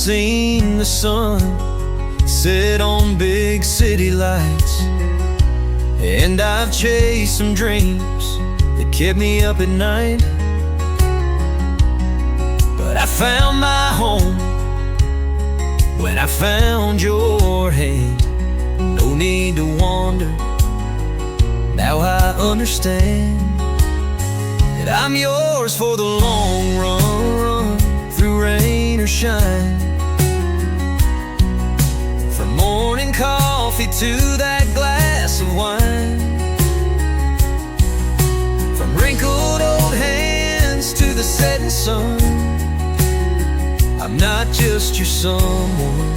seen the sun set on big city lights, and I've chased some dreams that kept me up at night. But I found my home when I found your hand. No need to wonder, now I understand that I'm yours for the long run, through rain or shine. From morning coffee to that glass of wine, from wrinkled old hands to the setting sun, I'm not just your someone,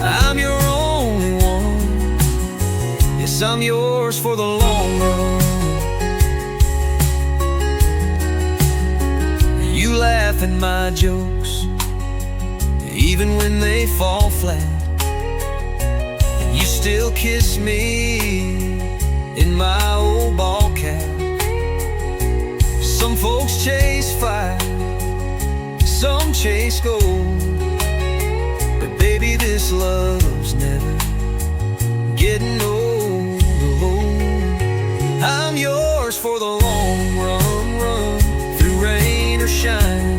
I'm your only one. Yes, I'm yours for the long run. You laugh at my jokes, even when they fall flat, and you still kiss me in my old ball cap. Some folks chase fire, some chase gold, but baby, this love's never getting old. I'm yours for the long run, through rain or shine.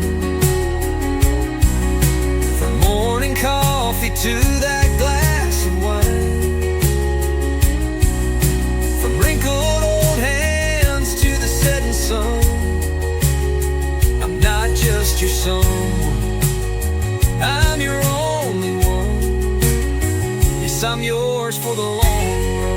From morning coffee to that glass of wine, from wrinkled old hands to the setting sun, I'm not just your someone, I'm your only one. Yes, I'm yours for the long run.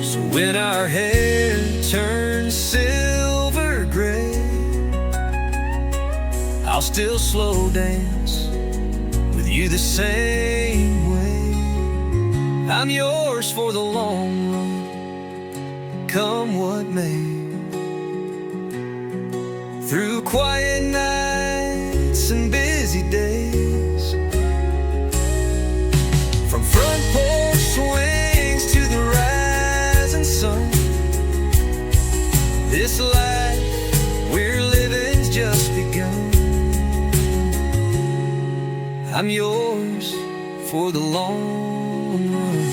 So when our hair turns silver gray, I'll still slow dance with you the same way. I'm yours for the long run, come what may. Through quiet nights and busy days, from front porch swings to the rising sun, this life we're living's just begun. I'm yours for the long run.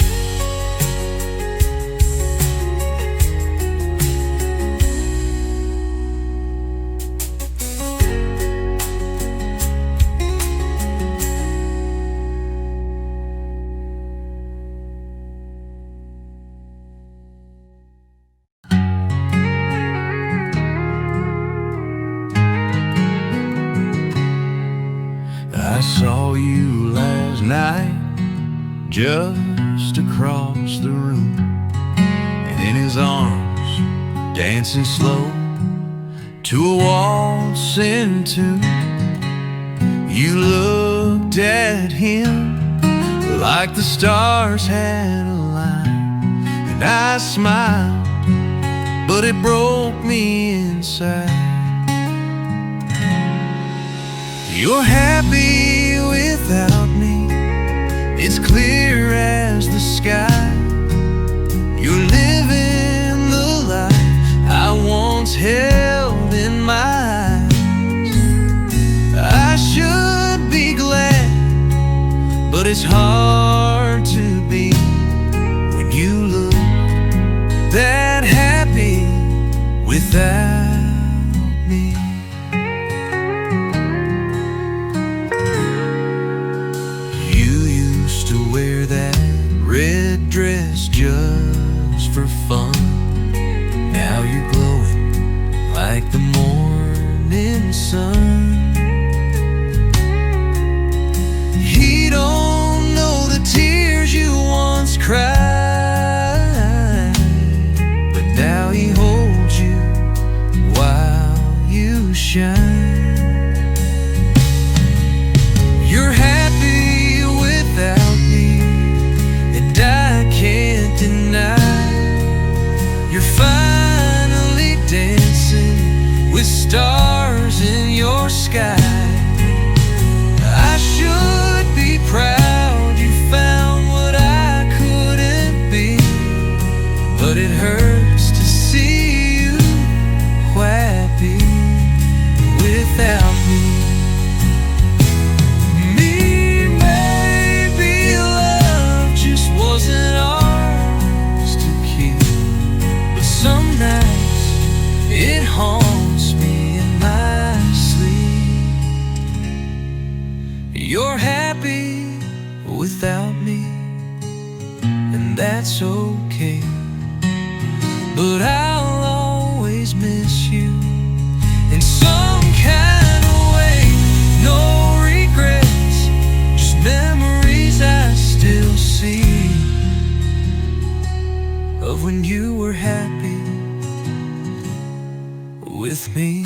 I saw you last night just across the room, and in his arms, dancing slow to a waltzing tune. You looked at him like the stars had aligned, and I smiled, but it broke me inside. You're happy without me, it's clear as the sky. You're living the life I once held in my eyes. I should be glad, but it's hard to be when you look that happy without me. Wear that red dress just for fun. Now you're glowing like the morning sun. He don't know the tears you once cried, but now he holds you while you shine. You're happy without me, and I can't deny. You're finally dancing with stars in your sky. I should be proud you found what I couldn't be. some nights it haunts me in my sleep. You're happy without me, and that's okay, but I'll always miss you in some kind of way. No regrets, just memories I still see of when you were happy with me.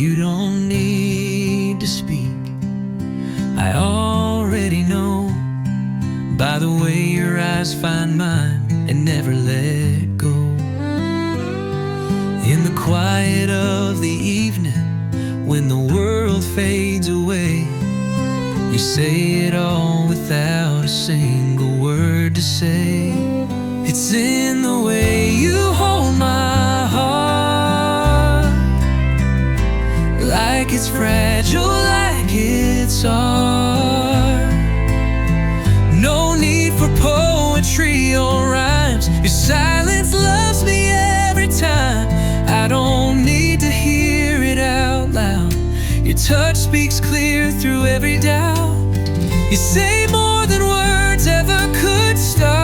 You don't need to speak, I already know by the way your eyes find mine and never let go. In the quiet of the evening, when the world fades away, you say it all without a single word to say. It's in the way you hold my heart, like it's fragile, like it's art. No need for poetry or rhymes, your silence loves me every time. I don't need to hear it out loud, your touch speaks clear through every doubt. You say more than words ever could start,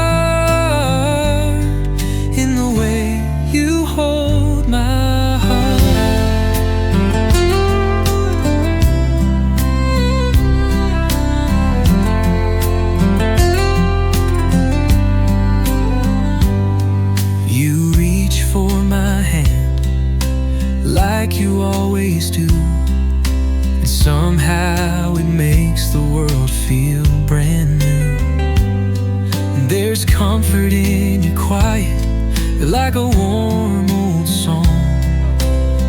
in the way you hold my heart. You reach for my hand like you always do, and somehow it makes the world feel brand new. And there's comfort in your quiet, you're like a warm old song,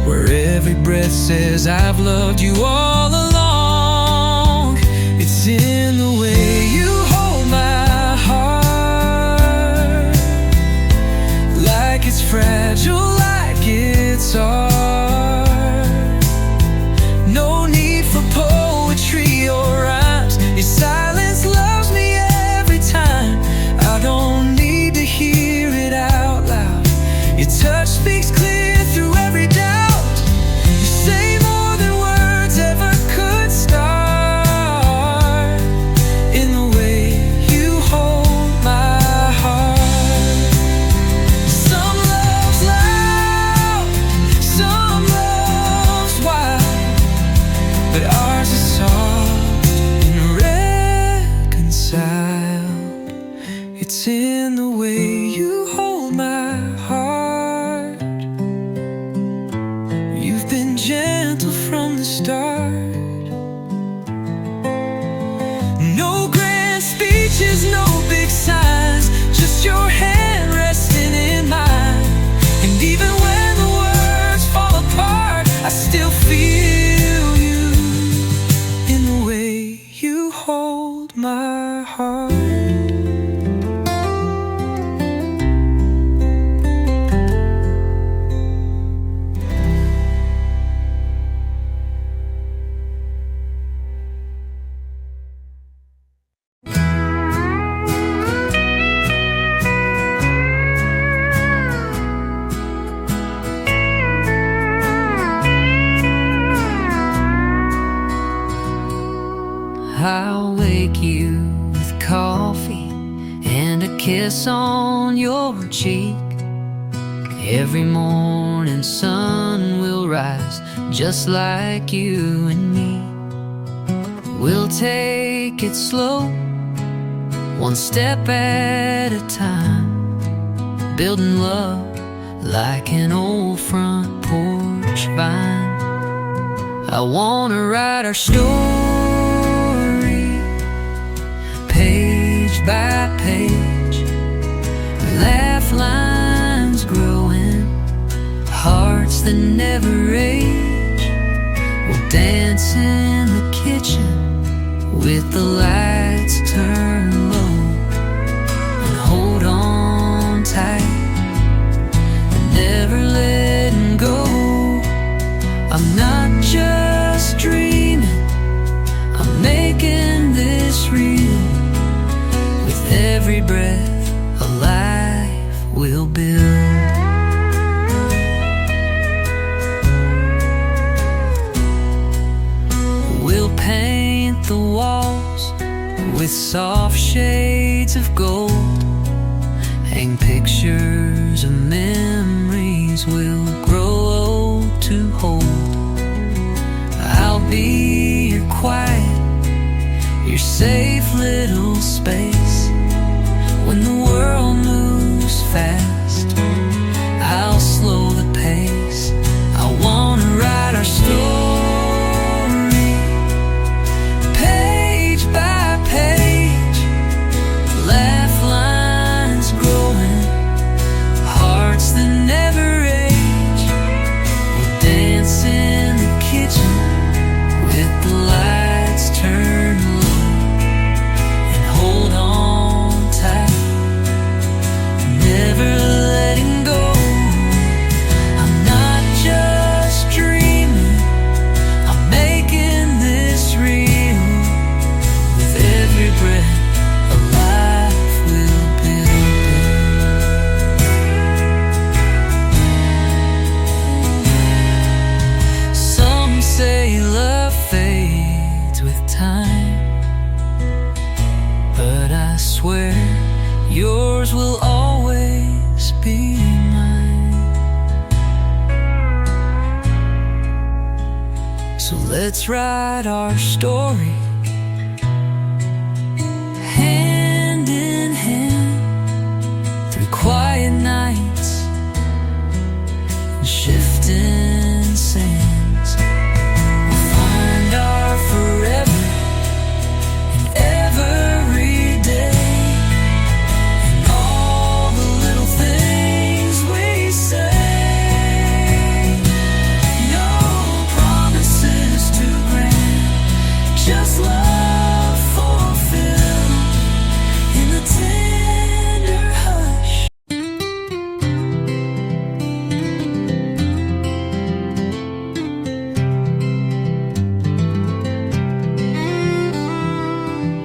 where every breath says I've loved you all along. It's in the way you hold my heart, like it's fragile, like it's art. No need for poetry or rhymes, your silence loves me every time. I don't need to hear it out loud, your touch speaks clear through every doubt. You say more than words ever could start, in the way you hold my heart. Some love's loud, some love's wild, but ours is soft and reconciled. It's in the way you hold my heart. You've been gentle from the start. No grand speeches, no big signs, just your hand resting in mine. And even when the words fall apart, I still feel you, in the way you hold my heart. I'll wake you with coffee and a kiss on your cheek. Every morning sun will rise just like you and me. We'll take it slow, one step at a time, building love like an old front porch vine. I wanna write our story page by page, laugh lines growing that never age. We'll dance in the kitchen with the lights turned low and hold on tight and never letting go. I'm not just dreaming, I'm making this real. With every breath, a life we'll build. We'll paint the walls with soft shades of gold, hang pictures of memories we'll grow old to hold. I'll be your quiet, your safe little space. When the world moves fast, I'll slow the pace. I wanna write our story page by page, laugh lines growing, hearts that never age. We'll dance in the kitchen with the lights turned low and hold on tight, never letting go. I'm not just dreaming, I'm making this real. With every breath, a life we'll build. Some say love fades with time, but I swear yours will always be mine. So let's write our story hand in hand through quiet nights and shifting sands. We'll find our forever in every day, and all the little things we say. No promises too grand, just love fulfilled in the tender hush.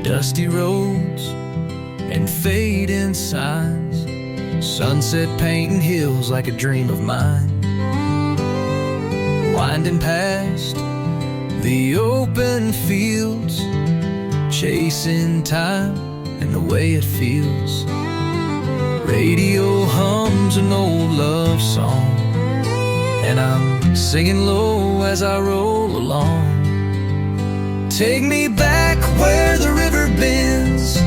Dusty roads and fading signs, sunset painting hills like a dream of mine, winding past the open fields, chasing time and the way it feels. Radio hums an old love song, and I'm singing low as I roll along. Take me back where the river bends,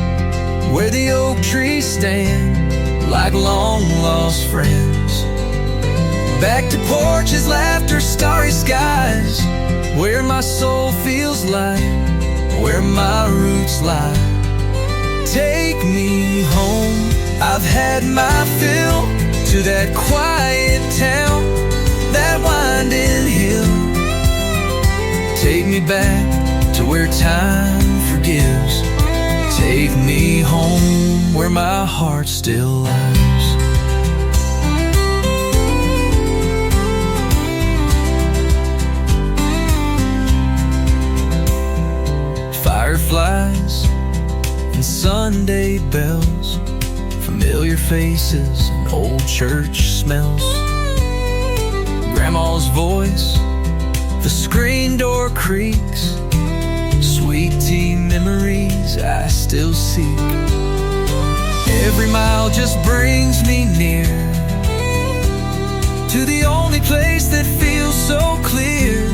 where the oak trees stand like long lost friends. Back to porches, laughter, starry skies, where my soul feels light, where my roots lie. Take me home, I've had my fill, to that quiet town, that winding hill. Take me back to where time forgives. Take me home where my heart still lies. Fireflies and Sunday bells, familiar faces and old church smells. Grandma's voice, the screen door creaks, sweet tea memories I still seek. Every mile just brings me near to the only place that feels so clear.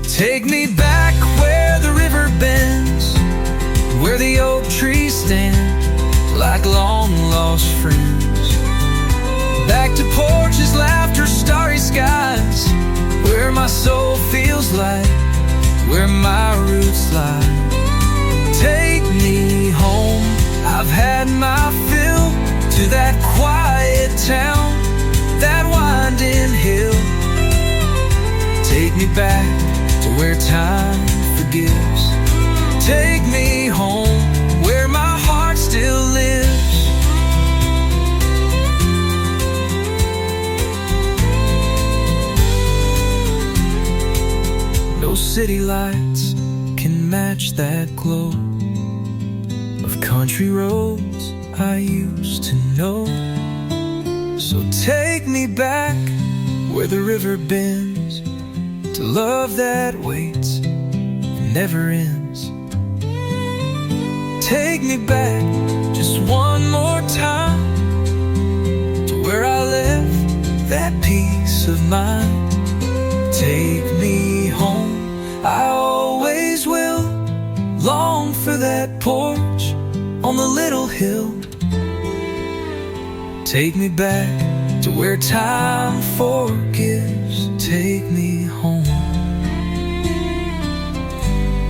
Take me back where the river bends, where the oak trees stand like long lost friends. Back to porches, laughter, starry skies, where my soul feels light, where my roots lie. Take me home, I've had my fill, to that quiet town, that winding hill. me back to where time forgives. Take me home where my heart still lives. No city lights can match that glow of country roads I used to know. So take me back where the river bends to love that waits and never ends. Take me back just one more time to where I left that peace of mind. Take me home, I always will. Long for that porch on the little hill. Take me back to where time forgives. Take me home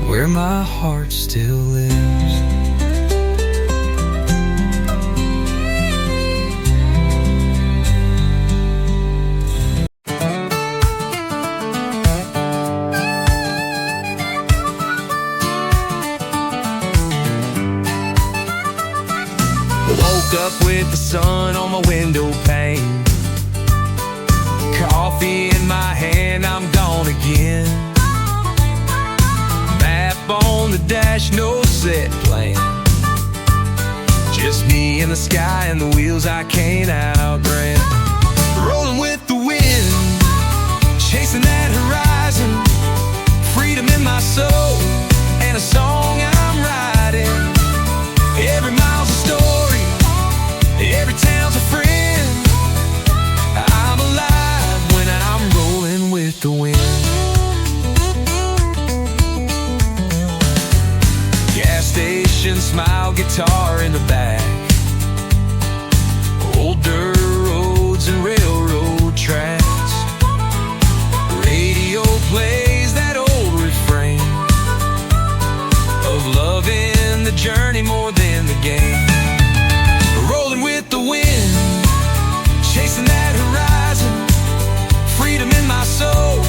where my heart still lives. Woke up with the sun on my window pane, coffee in my hand, I'm gone again. Map on the dash, no set plan, just me and the sky and the wheels I can't outrun. Rolling with the wind, chasing that horizon, freedom in my soul, and a song I'm writing. Every mile's a story, every town's a friend. I'm alive when I'm rolling with the wind. Gas station, smile, guitar in the back, old dirt roads and railroad tracks. Radio plays that old refrain of loving the journey more than the game. Rolling with the wind, chasing that horizon, freedom in my soul,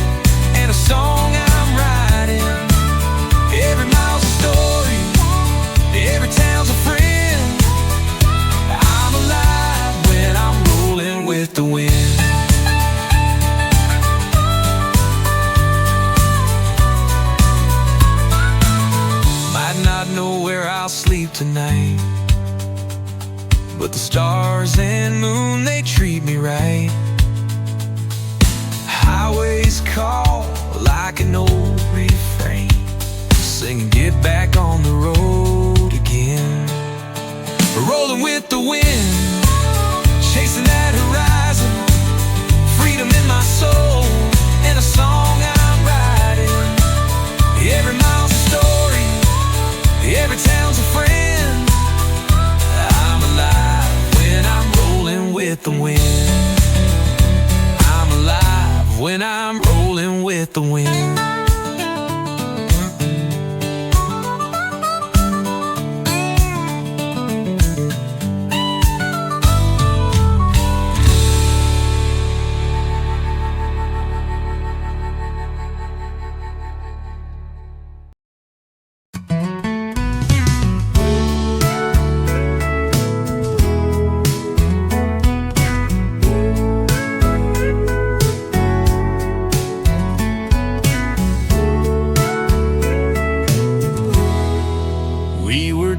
and a song I'm writing. Every mile's a story, every town's a friend. I'm alive when I'm rolling with the wind. Might not know where I'll sleep tonight, but the stars and moon, they treat me right. Highways call like an old refrain, singing get back on the road again. Rolling with the wind, chasing that horizon, freedom in my soul, and a song I'm writing. Every mile's a story, every town's a friend. I'm alive when I'm rolling with the wind. I'm alive when I'm rolling with the wind.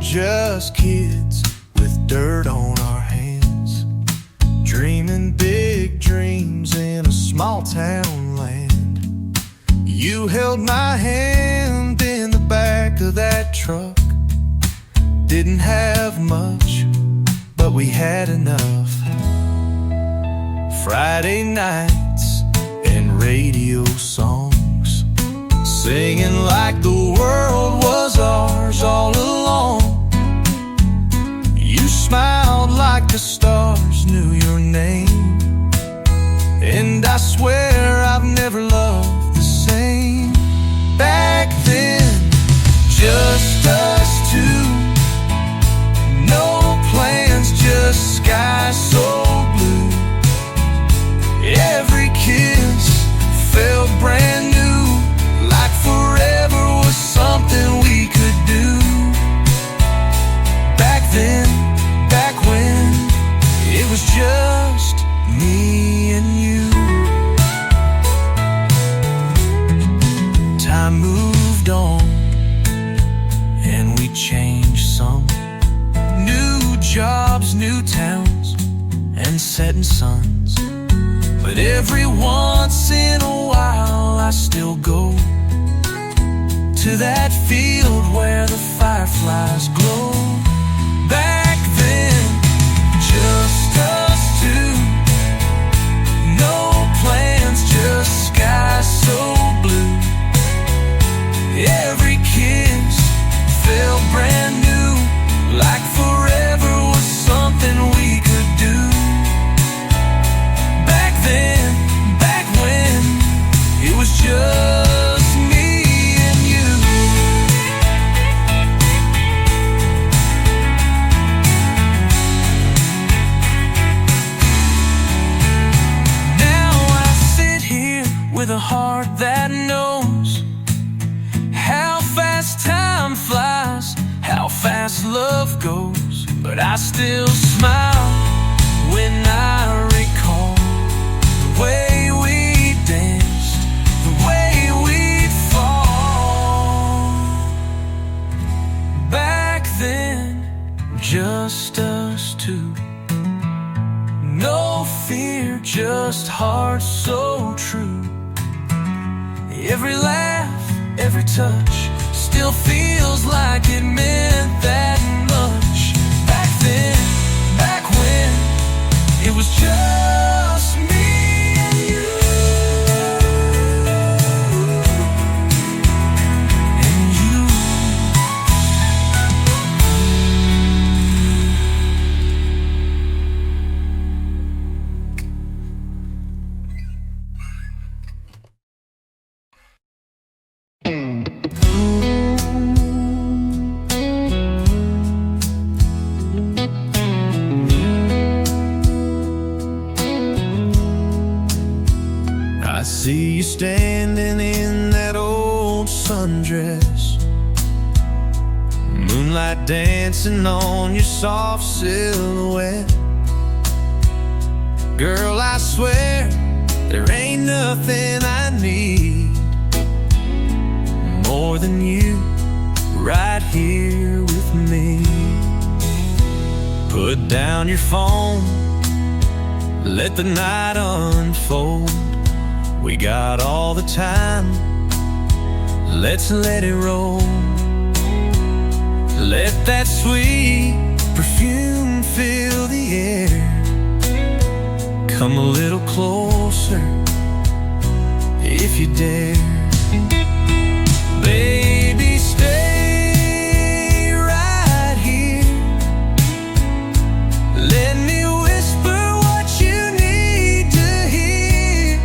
Just kids with dirt on our hands, dreaming big dreams in a small town land. You held my hand in the back of that truck. Didn't have much, but we had enough. Friday nights and radio songs, singing like the world was ours all along. You smiled like the stars knew your name, and I swear I've never loved the same. Back then, just us two, no plans, just sky so blue. Every kiss felt brand new. every once in a while I still go to that field where the fireflies glow. Back then, just us two, no plans, just sky so blue. Every kiss felt brand new, like forever was something we could do. Back then, back when it was just me and you. Now I sit here with a heart that knows how fast time flies, how fast love goes. But I still smile when I recall the way we danced, the way we'd fall. Back then, just us two, no fear, just hearts so true. Every laugh, every touch still feels like it meant that much. Back then, back when it was just me and you. And you. I see you standing in that old sundress, moonlight dancing on your soft silhouette. Girl, I swear there ain't nothing I need more than you right here with me. Put down your phone, let the night unfold. We got all the time, let's let it roll. Let that sweet perfume fill the air. Come a little closer if you dare. Baby, stay right here. Let me whisper what you need to hear.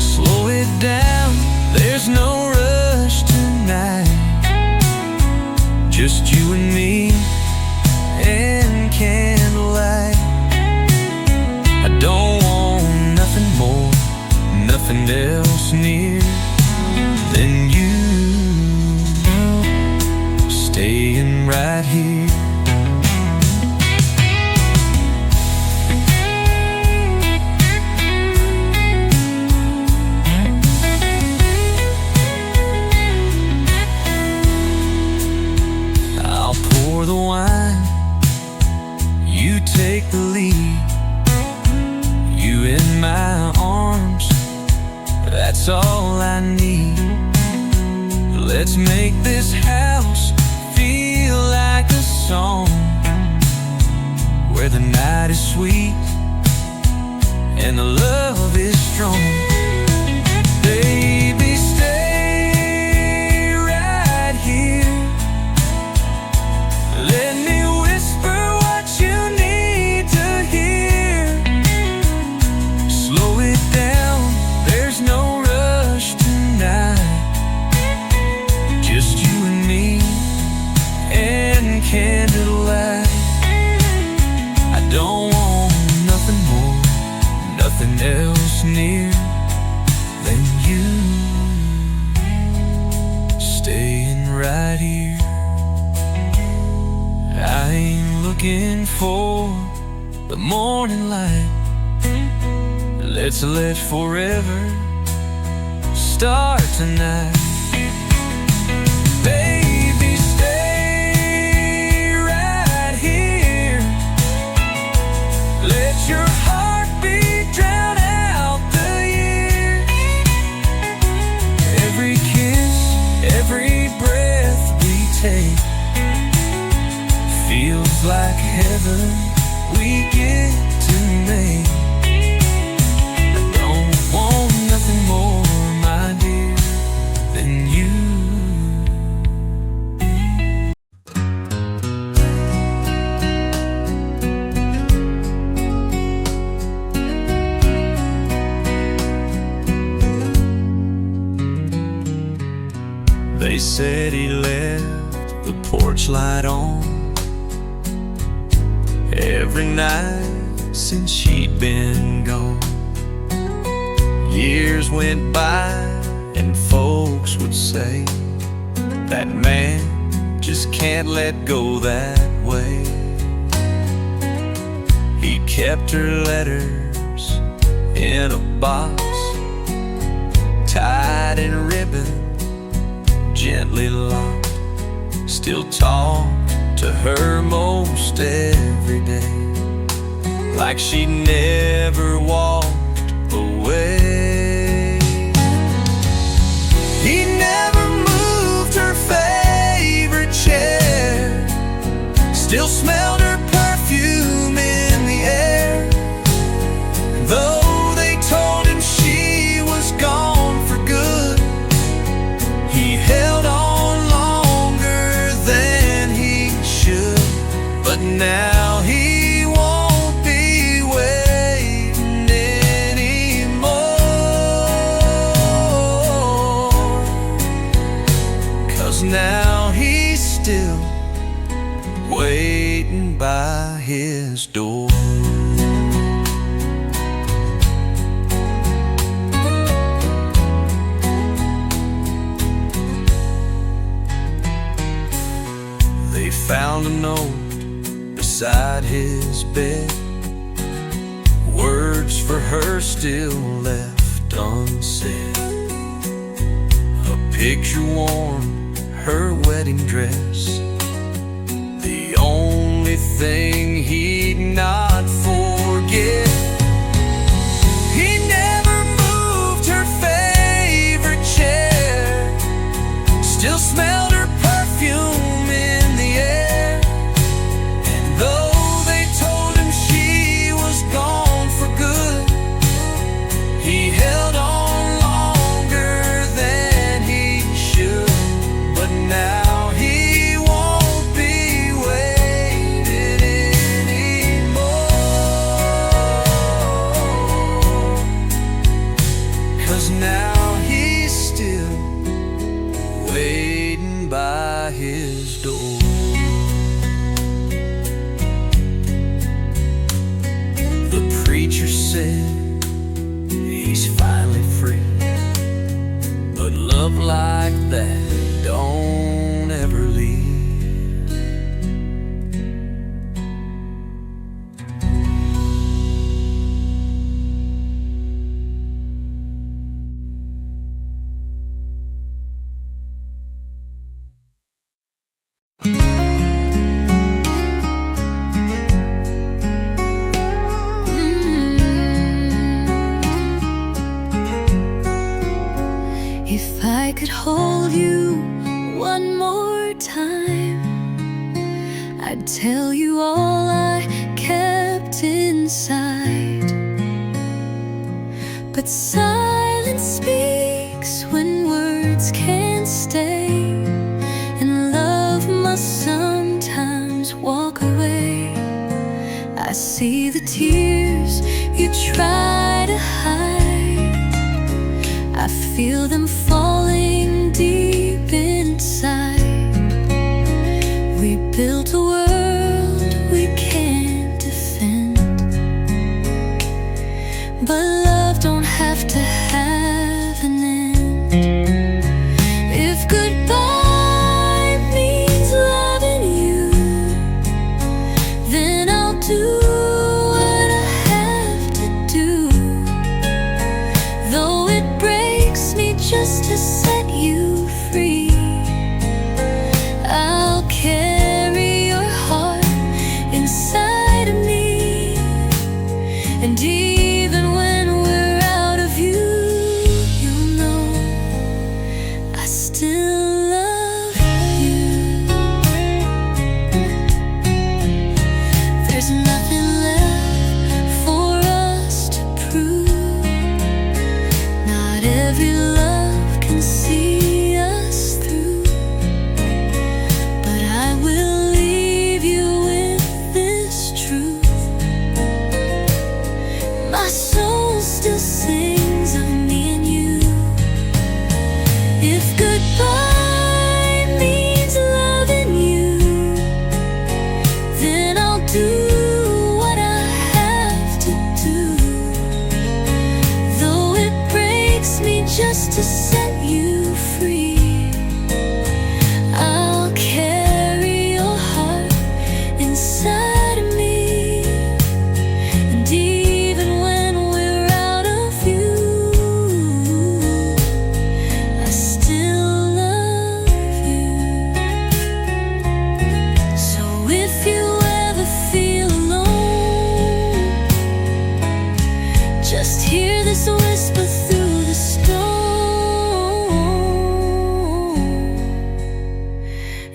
Slow it down, there's no rush tonight. Just you and me and candlelight. I don't want nothing more, nothing else near than you staying right here. I'll pour the wine, you take the lead. You in my arms, that's all I need. Let's make this house feel like a song, where the night is sweet and the love is strong. Baby, stay right here. Let me whisper what you need to hear. Slow it down, there's no rush tonight. Just you and me and candlelight. I don't want nothing more, nothing else near than you staying right here. I ain't looking for the morning light. Let's let forever start tonight. Baby, stay right here. Let your heartbeat drown out They said he left the porch light on every night since she'd been gone. Years went by and folks would say that man just can't let go that way. He kept her letters in a box, tied in ribbon, gently locked. Still talked to her most every day, like she never walked away. He never moved her favorite chair, still smelled her perfume in the air. Though they told him she was gone for good, he held on longer than he should. But now he won't be waiting anymore, 'cause now he's still waiting by his door. They found a note beside his bed, words for her still left unsaid. A picture worn, her wedding dress, the only thing he'd not forget. He never moved her favorite chair, still smelled her perfume in the air. And though they told him she was gone for good, he held on longer than he should. But now he won't be waiting anymore, 'cause now he's still waiting by his door. The preacher said he's finally free, but love like that don't ever leave. If I could hold you one more time, I'd tell you all I kept inside. But silence speaks when words can't stay, and love must sometimes walk away. I see the tears you try to hide, I feel them falling deep inside. We built a world we can't defend, but love don't have to have an end. If goodbye means loving you, then I'll do what I have to do. Though it breaks me just to set you free, I'll carry your heart inside of me. And even when we're out of you, you'll know I still love you. There's nothing left for us to prove. Not every love can see just to set you free. I'll carry your heart inside of me, and even when we're out of view, I still love you. So if you ever feel alone, just hear this whisper through the storm.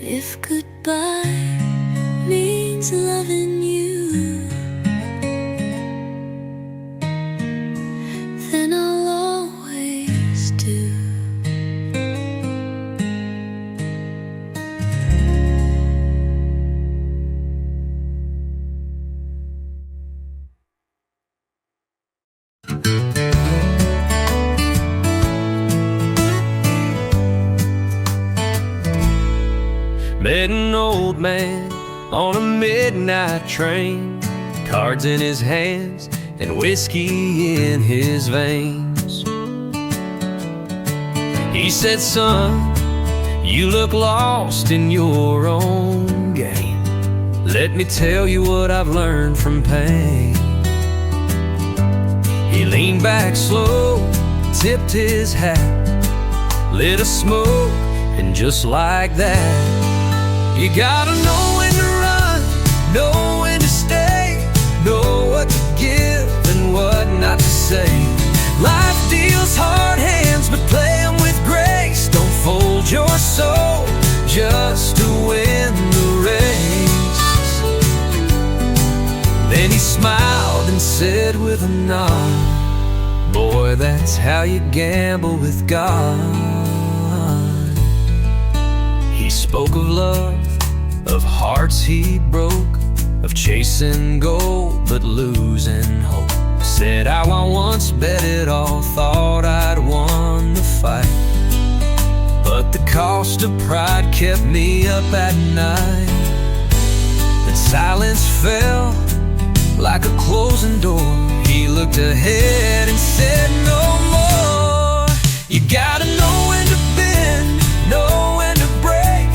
If goodbye means loving you, then I'll always do. Met an old man on a midnight train, cards in his hands and whiskey in his veins. He said, son, you look lost in your own game. Let me tell you what I've learned from pain. He leaned back slow, tipped his hat, lit a smoke, and just like that, you gotta know when to run, know when to stay, know what to give and what not to say. Life deals hard hands, but play them with grace. Don't fold your soul just to win the race. Then he smiled and said with a nod, boy, that's how you gamble with God. He spoke of love, of hearts he broke, of chasing gold but losing hope. Said how I once bet it all, thought I'd won the fight, but the cost of pride kept me up at night. Then silence fell like a closing door. He looked ahead and said no more. You gotta know when to bend, know when to break,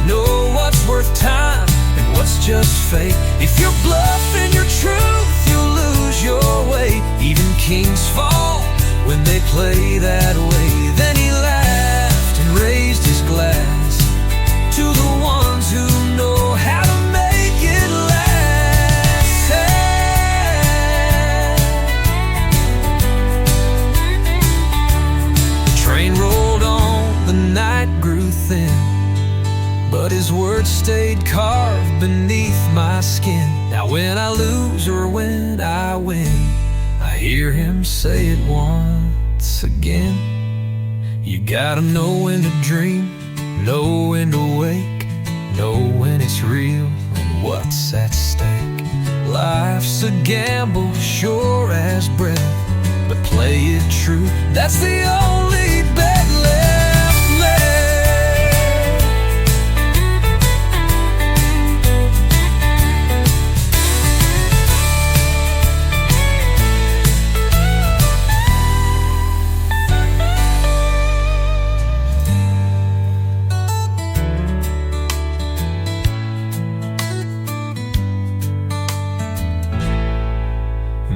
know what's worth time and what's just fake. If you're bluffing your truth, you'll lose your way. Even kings fall when they play that way. Then he laughed and raised his glass to the ones who know how to make it last. The train rolled on, the night grew thin, but his words stayed carved beneath my skin. Now when I lose or when I win, I hear him say it once again. You gotta know when to dream, know when to wake, know when it's real and what's at stake. Life's a gamble, sure as breath, but play it true, that's the only bet left left.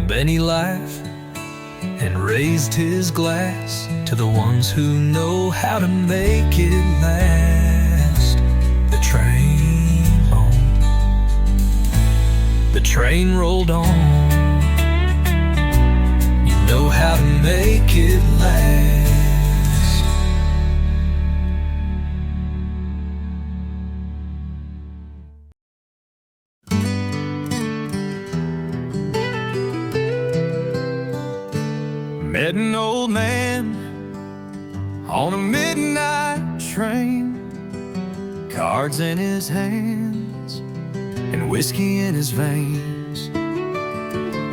Then he laughed and raised his glass to the ones who know how to make it last. The train home, the train rolled on. You know how to make it last. Met an old man on a midnight train, cards in his hands and whiskey in his veins.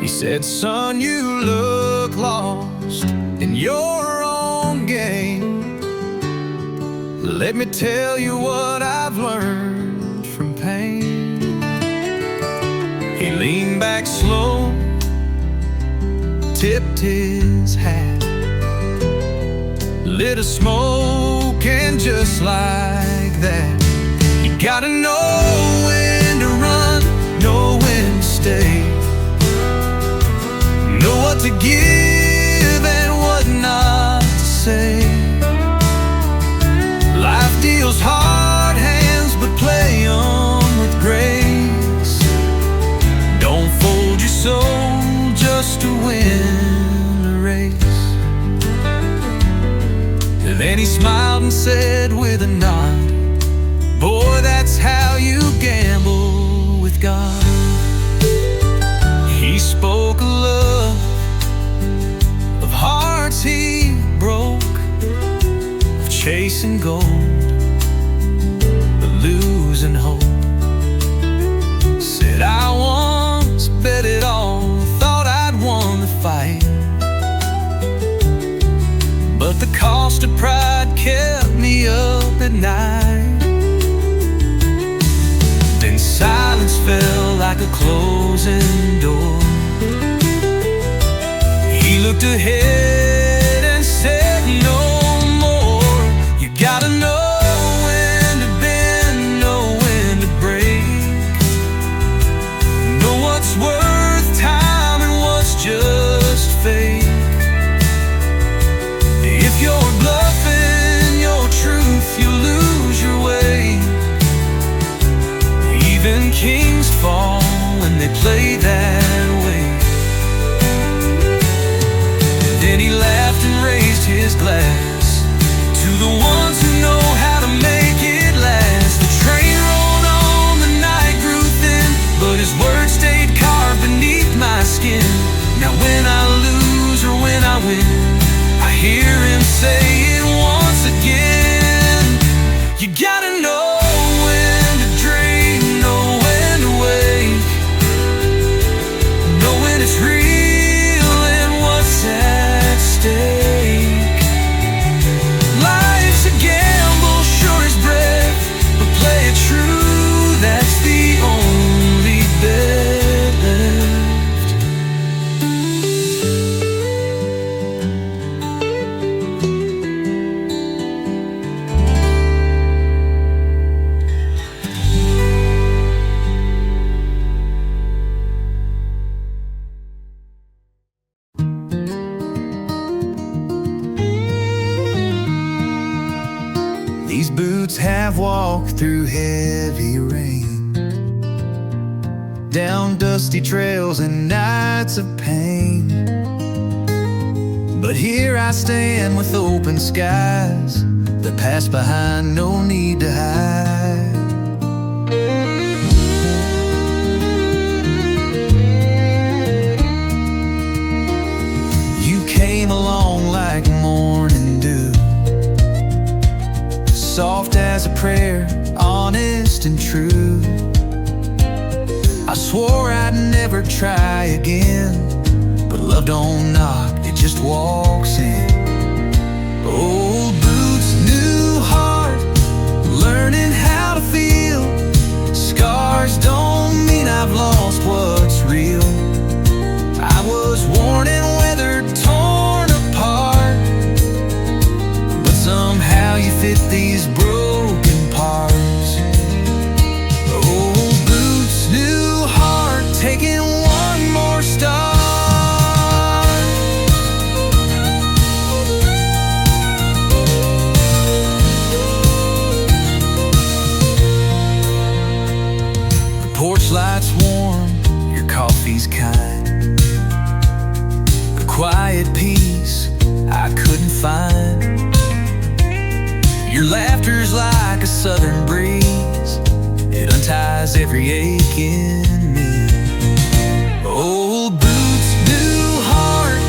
He said, son, you look lost in your own game. Let me tell you what I've learned from pain. He leaned back slow, tipped his hat, lit a smoke, and just like that, you gotta know when to run, know when to stay, know what to give and what not to say. Life deals hard hands, but play on with grace. Don't fold your soul just to win a race. Then he smiled and said with a nod, boy, that's how you gamble with God. He spoke of love, of hearts he broke, of chasing gold, but losing hope. Said I once bet it all, thought I'd won the fight, but the cost of pride kept me up at night. Then silence fell like a closing door. He looked ahead and said no more. You gotta know when to bend, know when to break, know what's worth time and what's just fake. If you're bluffing your truth, you lose your way. Even kings fall when they play that way. Then he laughed and raised his glass to the ones who know how to make it last. The train rolled on, the night grew thin, but his words stayed carved beneath my skin. Now when I lose or when I win, I hear him say it once again. You gotta know when to dream, know when to wake, know when it's real and what's at stake. Life's a gamble, sure as breath, but play it true, that's the only bet left. These boots have walked through heavy rain, down dusty trails and nights of pain. But here I stand with open skies, the past behind, no need to hide. You came along like morning dew, soft as a prayer, honest and true. I swore I'd never try again, but love don't knock, it just walks in. Old boots, new heart, learning how to feel. Scars don't mean I've lost what's real. I was worn and weathered, torn apart, but somehow you fit these broken parts. Old boots, new heart, taking one more start. The porch light's warm, your coffee's kind, the quiet peace I couldn't find. Your laughter's like a southern breeze, it unties every ache in me. Old boots, new heart,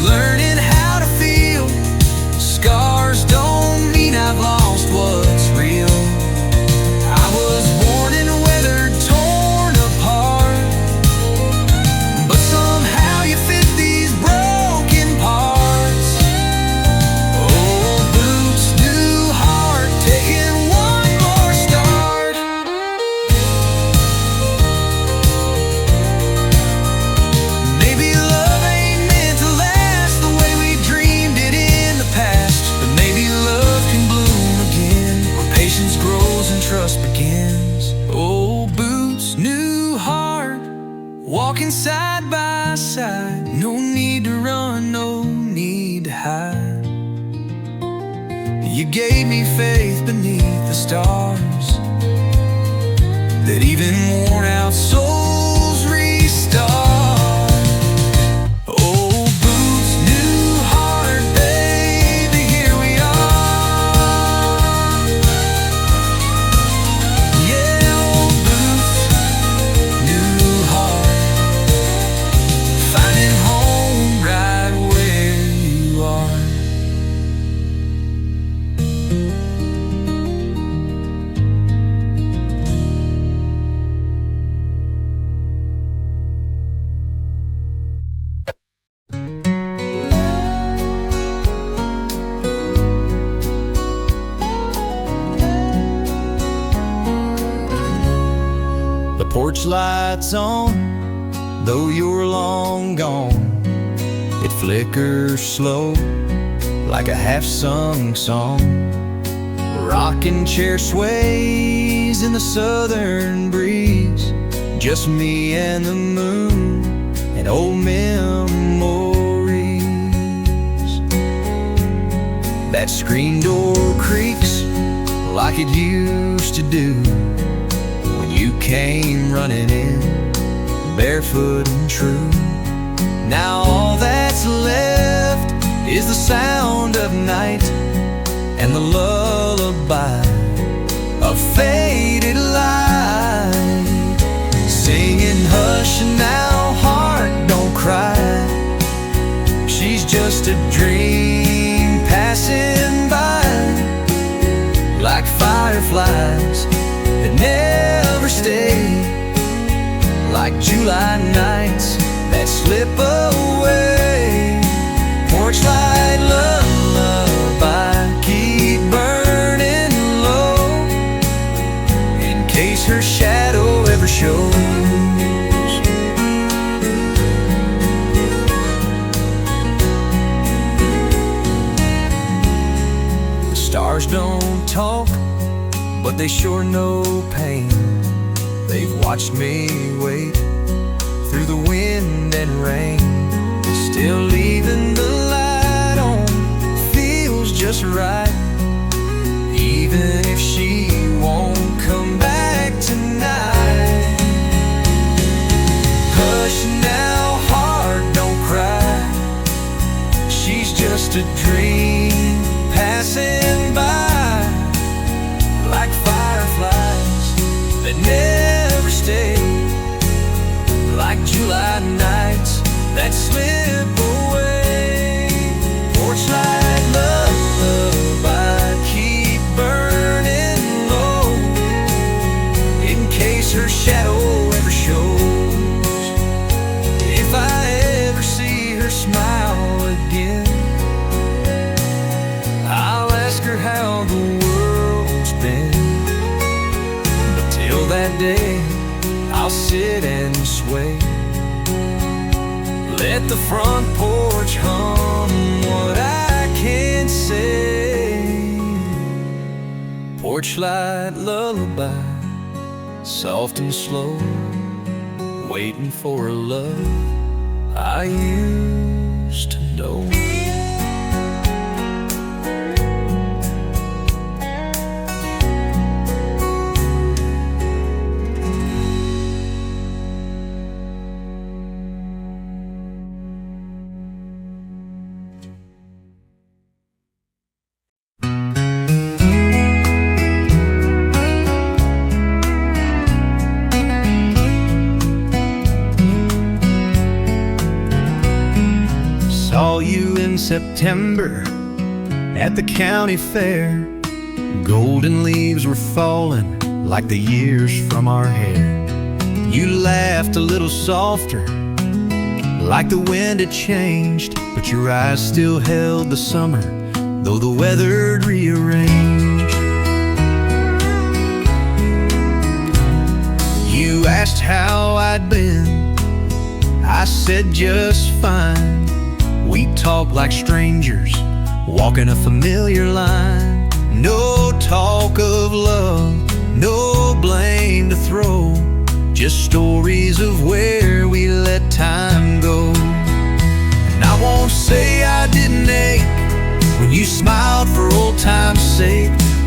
learning how to feel. Scars don't mean I've lost what's real. I was worn and weathered, torn apart, but somehow you fit these broken parts. Old boots, new heart, taking one more start. You gave me faith beneath the stars, that even worn out souls restart. Old boots, new heart, baby, here we are. Yeah, old boots, new heart, finding home right where you are. Porch lights on, though you're long gone. It flickers slow, like a half-sung song. Rocking chair sways in the southern breeze. Just me and the moon and old memories. That screen door creaks like it used to do. You came running in, barefoot and true. Now all that's left is the sound of night and the lullaby of faded light. Singing hush now, heart, don't cry. She's just a dream passing by, like fireflies that never stay, like July nights that slip away. Porch light lullaby, keep burning low, in case her shadow ever shows. The stars don't talk, but they sure know pain. They've watched me wait through the wind and rain. Still leaving the light on feels just right, even if she won't come back tonight. Hush now, heart, don't cry. She's just a dream passing by, like fireflies that never stay, like July nights that slip away. Porch light lullaby, keep burning low, in case her shadow ever shows. If I ever see her smile again, I'll ask her how the world's been. Till that day, I'll sit and sway, let the front porch hum what I can say. Porch light lullaby, soft and slow, waiting for a love I used to know. Saw you in September at the county fair. Golden leaves were falling like the years from our hair. You laughed a little softer, like the wind had changed, but your eyes still held the summer, though the weather'd rearranged. You asked how I'd been, I said just fine. We talked like strangers, walking a familiar line. No talk of love, no blame to throw, just stories of where we let time go. And I won't say I didn't ache when you smiled for old time's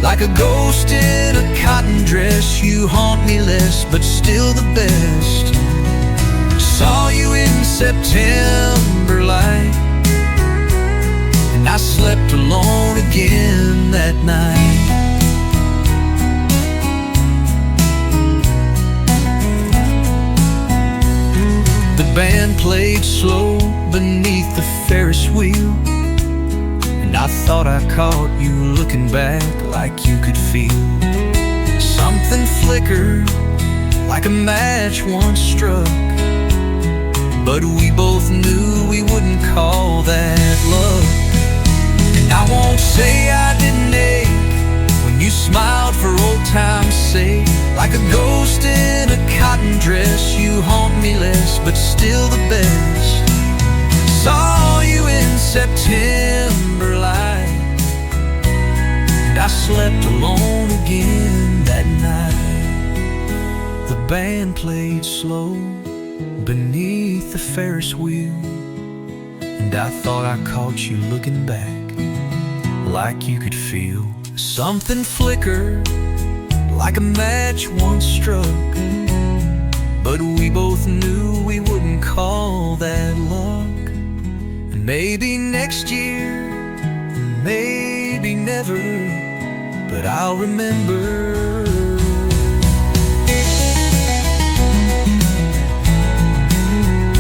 Like a ghost in a cotton dress, you haunt me less, but still the best. Saw you in September light, and I slept alone again that night. The band played slow beneath the Ferris wheel, and I thought I caught you looking back like you could feel something flicker like a match once struck. But we both knew we wouldn't call that love. And I won't say I didn't ache when you smiled for old time's sake. Like a ghost in a cotton dress, you haunt me less, but still the best. Saw you in September light, and I slept alone again that night. The band played slow beneath the Ferris wheel, and I thought I caught you looking back like you could feel something flicker like a match once struck. But we both knew we wouldn't call that luck. And maybe next year, maybe never, but I'll remember.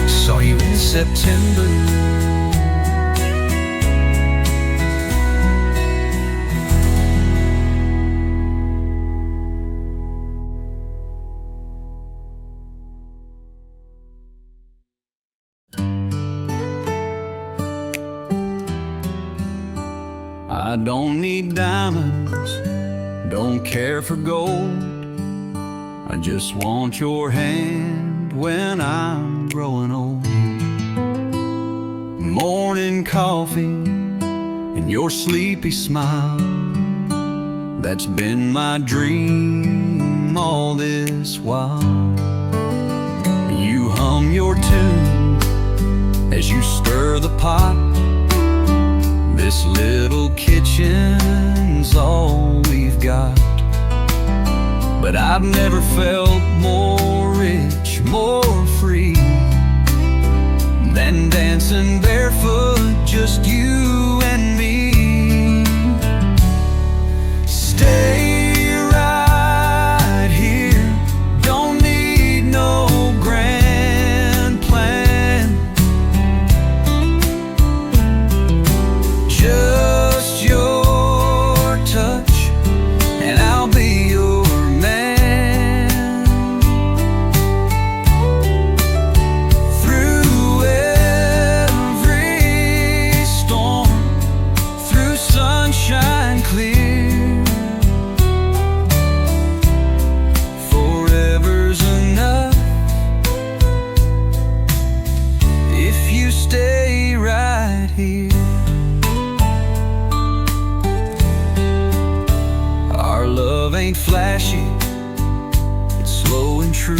Saw you in September. I don't need diamonds, don't care for gold. I just want your hand when I'm growing old. Morning coffee and your sleepy smile, that's been my dream all this while. You hum your tune as you stir the pot. This little kitchen's all we've got. But I've never felt more rich, more free than dancing barefoot, just you and me. Stay right here, don't need no grand plan. Just your touch, and I'll be your man. Through every storm, through sunshine clear, forever's enough if you stay right here. Our love ain't flashy, it's slow and true.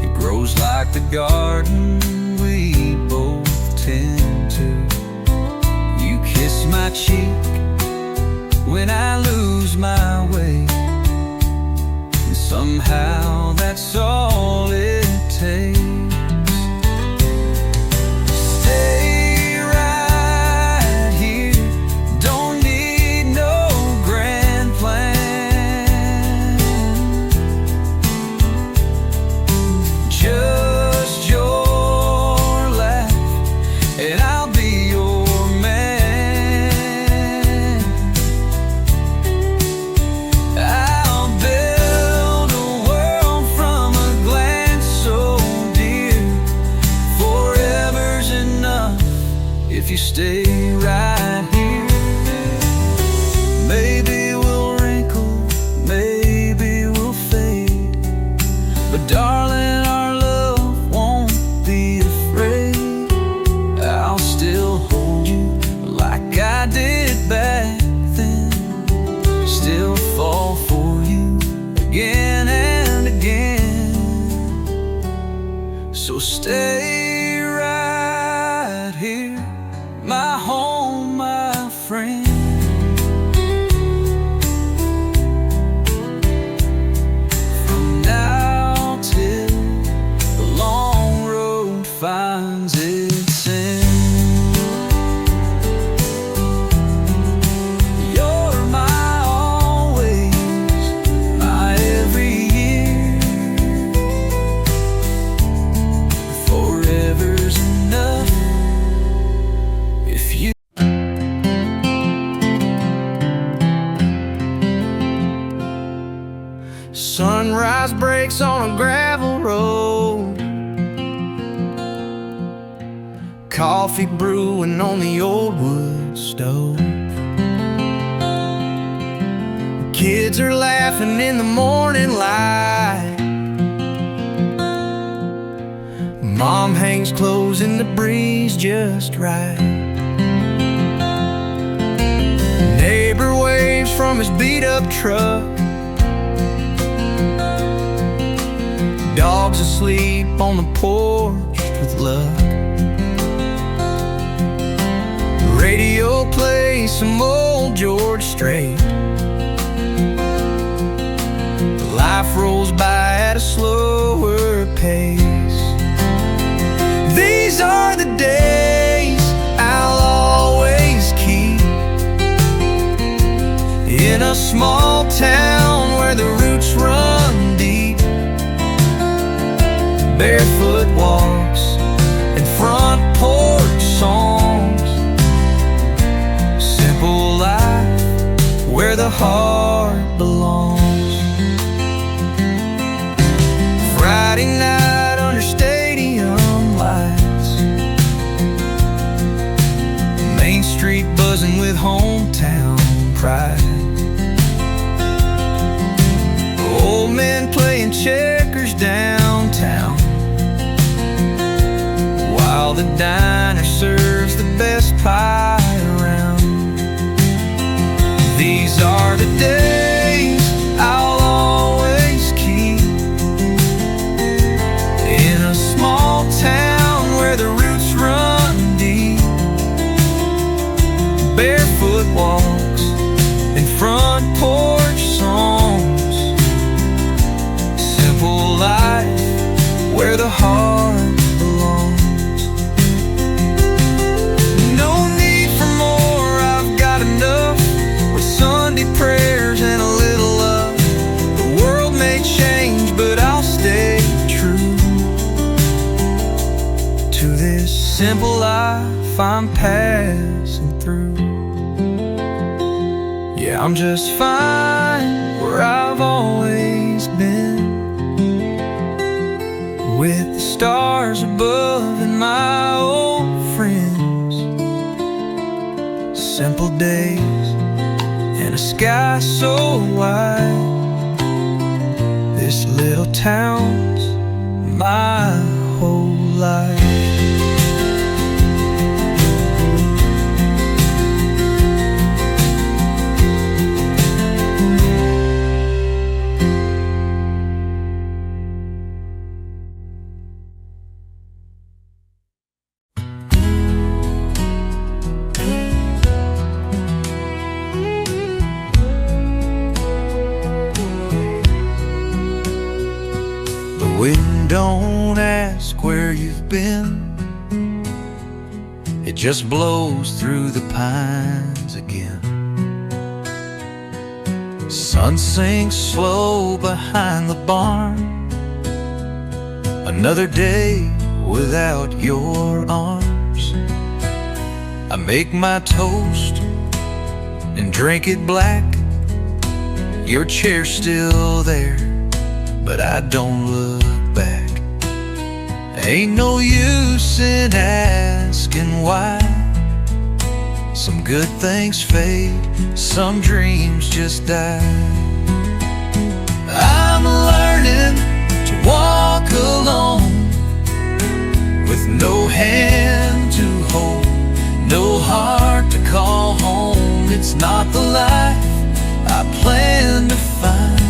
It grows like the garden we both tend to. You kiss my cheek when I lose my way, and somehow that's all it takes. Stay right here, don't need no grand plan. Just your laugh, and I'll be your man. I'll build a world from a glance so dear. Forever's enough if you stay right here. Maybe we'll wrinkle, maybe we'll fade, but darling, our love won't be afraid. I'll still hold you like I did back then, still fall for you again and again. So stay right here, my home, my friend. sunrise breaks on a gravel road. Coffee brewing on the old wood stove. Kids are laughing in the morning light. Mom hangs clothes in the breeze just right. Neighbor waves from his beat-up truck. Dog's asleep on the porch with luck. Radio plays some old George Strait. Life rolls by at a slower pace. These are the days I'll always keep in a small town where the roots run deep. Barefoot walks and front porch songs. Simple life where the heart belongs. Friday night under stadium lights. Main Street buzzing with hometown pride. Old men playing checkers downtown, while the diner serves the best pie around. These are the days I'll always keep in a small town where the roots run deep. Barefoot walks and front porch songs. Simple life where the heart belongs. No need for more, I've got enough. With Sunday prayers and a little love. The world may change, but I'll stay true to this simple life I'm passing through. Yeah, I'm just fine where I've always been, with the stars above and my old friends. Simple days and a sky so wide. This little town's my whole life. Wind don't ask where you've been, it just blows through the pines again. Sun sinks slow behind the barn. Another day without your arms. I make my toast and drink it black. Your chair's still there, but I don't look back. Ain't no use in asking why. Some good things fade, some dreams just die. I'm learning to walk alone, with no hand to hold, no heart to call home. It's not the life I plan to find,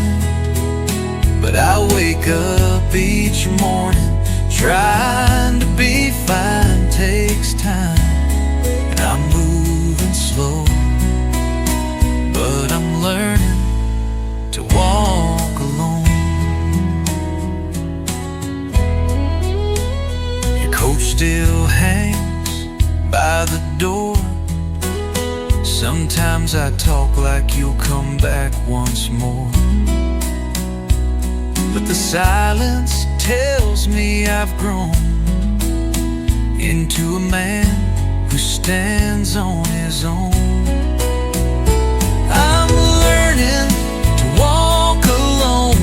but I wake up each morning trying to be fine. Takes time and I'm moving slow, but I'm learning to walk alone. Your coat still hangs by the door. Sometimes I talk like you'll come back once more, but the silence tells me I've grown into a man who stands on his own. I'm learning to walk alone,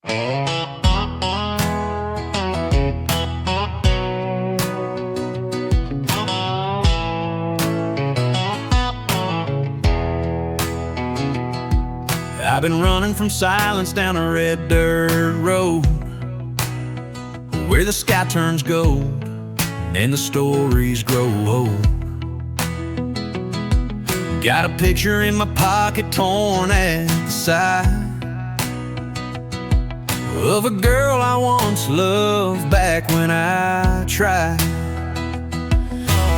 I've been running from silence down a red dirt road where the sky turns gold and the stories grow old. Got a picture in my pocket torn at the side of a girl I once loved back when I tried.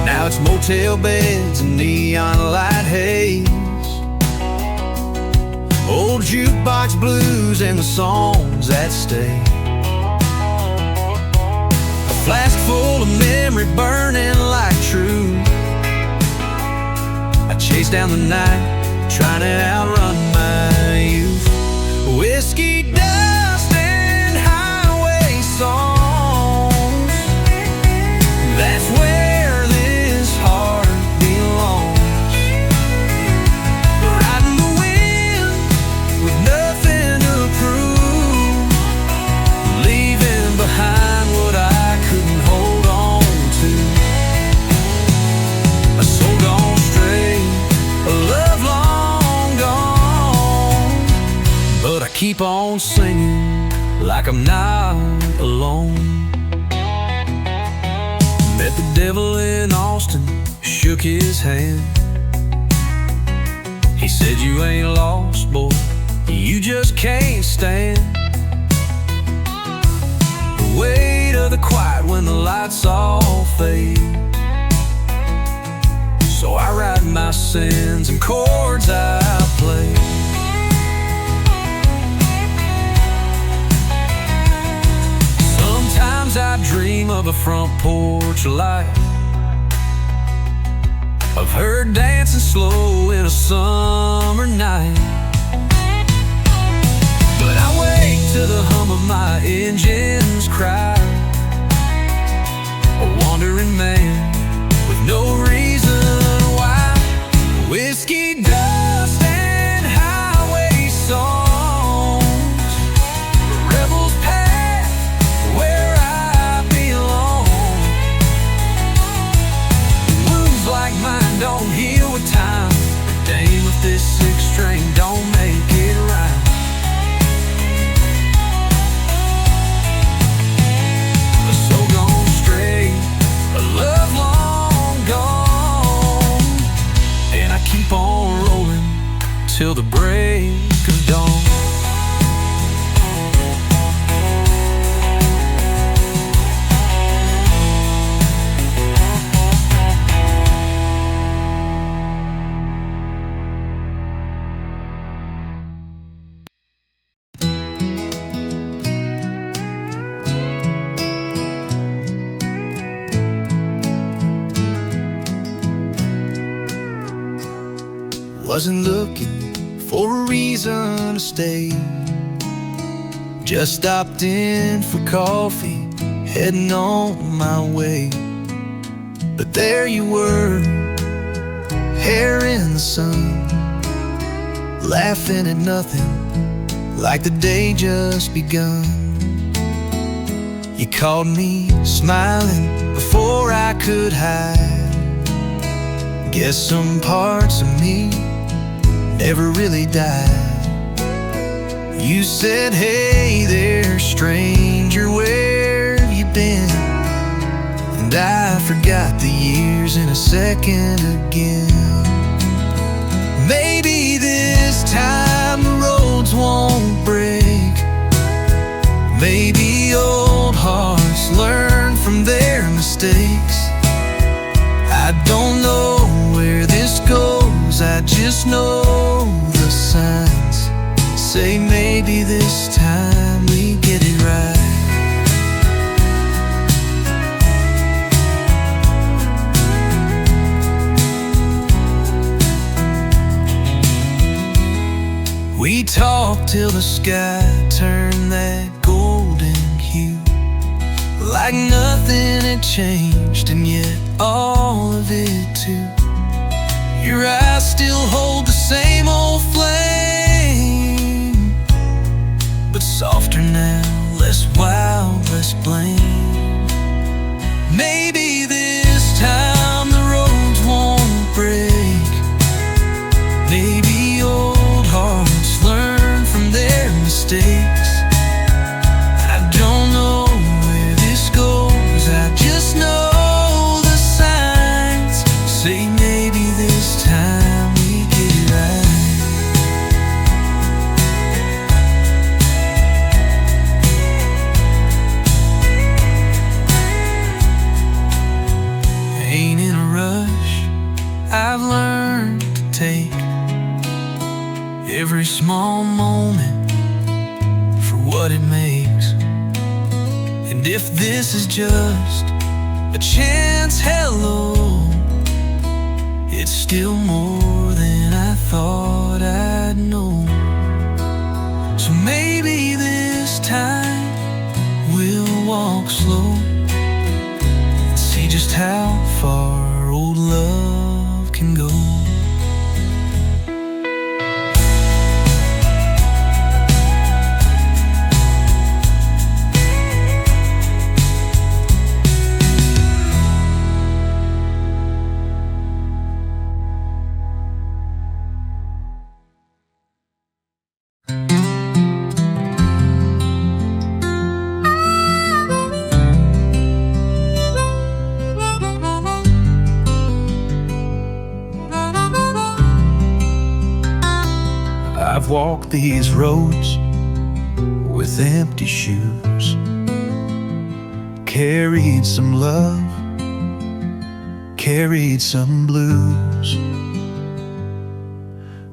Now it's motel beds and neon light haze, old jukebox blues and the songs that stay. A flask full of memory burning like truth. I chase down the night, trying to outrun my youth. Whiskey dust and highway songs, that's where this heart belongs. Riding the wind with nothing to prove, leaving behind what I couldn't hold on to. A soul gone stray, a love long gone, but I keep on singing like I'm not alone. Met the devil in Austin, shook his hand. He said, you ain't lost, boy, you just can't stand the weight of the quiet when the lights all fade. So I write my sins in chords I play. Sometimes I dream of a front porch light, of her dancing slow in a summer night. But I wake to the hum of my engine's cry, a wandering man with no reason why. Whiskey dust and highway songs, the rebel's path where I belong. Wounds like mine don't heal with time. Dang, if this six string don't make it right. A soul gone stray, a love long gone, and I keep on rolling till the break of dawn. Wasn't looking for a reason to stay, just stopped in for coffee, heading on my way. But there you were, hair in the sun, laughing at nothing, like the day just begun. You caught me smiling before I could hide. Guess some parts of me never really died. You said, hey there, stranger, where have you been? And I forgot the years in a second again. Maybe this time the roads won't break. Maybe old hearts learn from their mistakes. I don't know where this goes, I just know the signs say maybe this time we get it right. We talked till the sky turned that golden hue, like nothing had changed, and yet all of it too. Your eyes still hold the same old flame, but softer now, less wild, less blame. Maybe this time the roads won't break. Maybe old hearts learn from their mistakes. I don't know where this goes, I just know the signs say maybe this time we get it right. Ain't in a rush, I've learned to take every small moment for what it makes. And if this is just a chance hello, it's still more than I thought I'd know. So maybe this time we'll walk slow and see just how far old love can go. I've walked these roads with empty shoes, carried some love, carried some blues.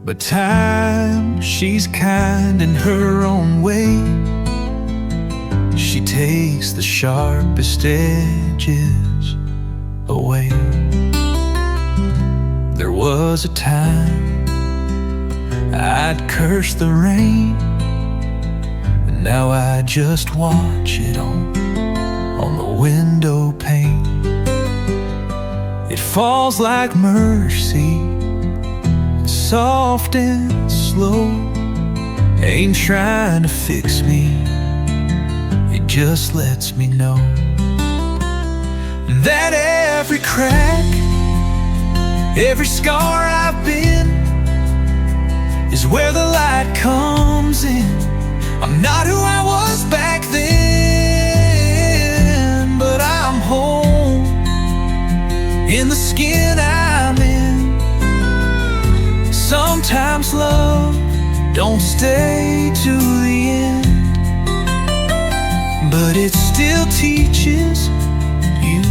But time, she's kind in her own way. She takes the sharpest edges away. There was a time I'd curse the rain, and now I just watch it on the window pane. It falls like mercy, soft and slow. Ain't trying to fix me, it just lets me know that every crack, every scar I've been is where the light comes in. I'm not who I was back then, but I'm home in the skin I'm in. Sometimes love don't stay to the end, but it still teaches you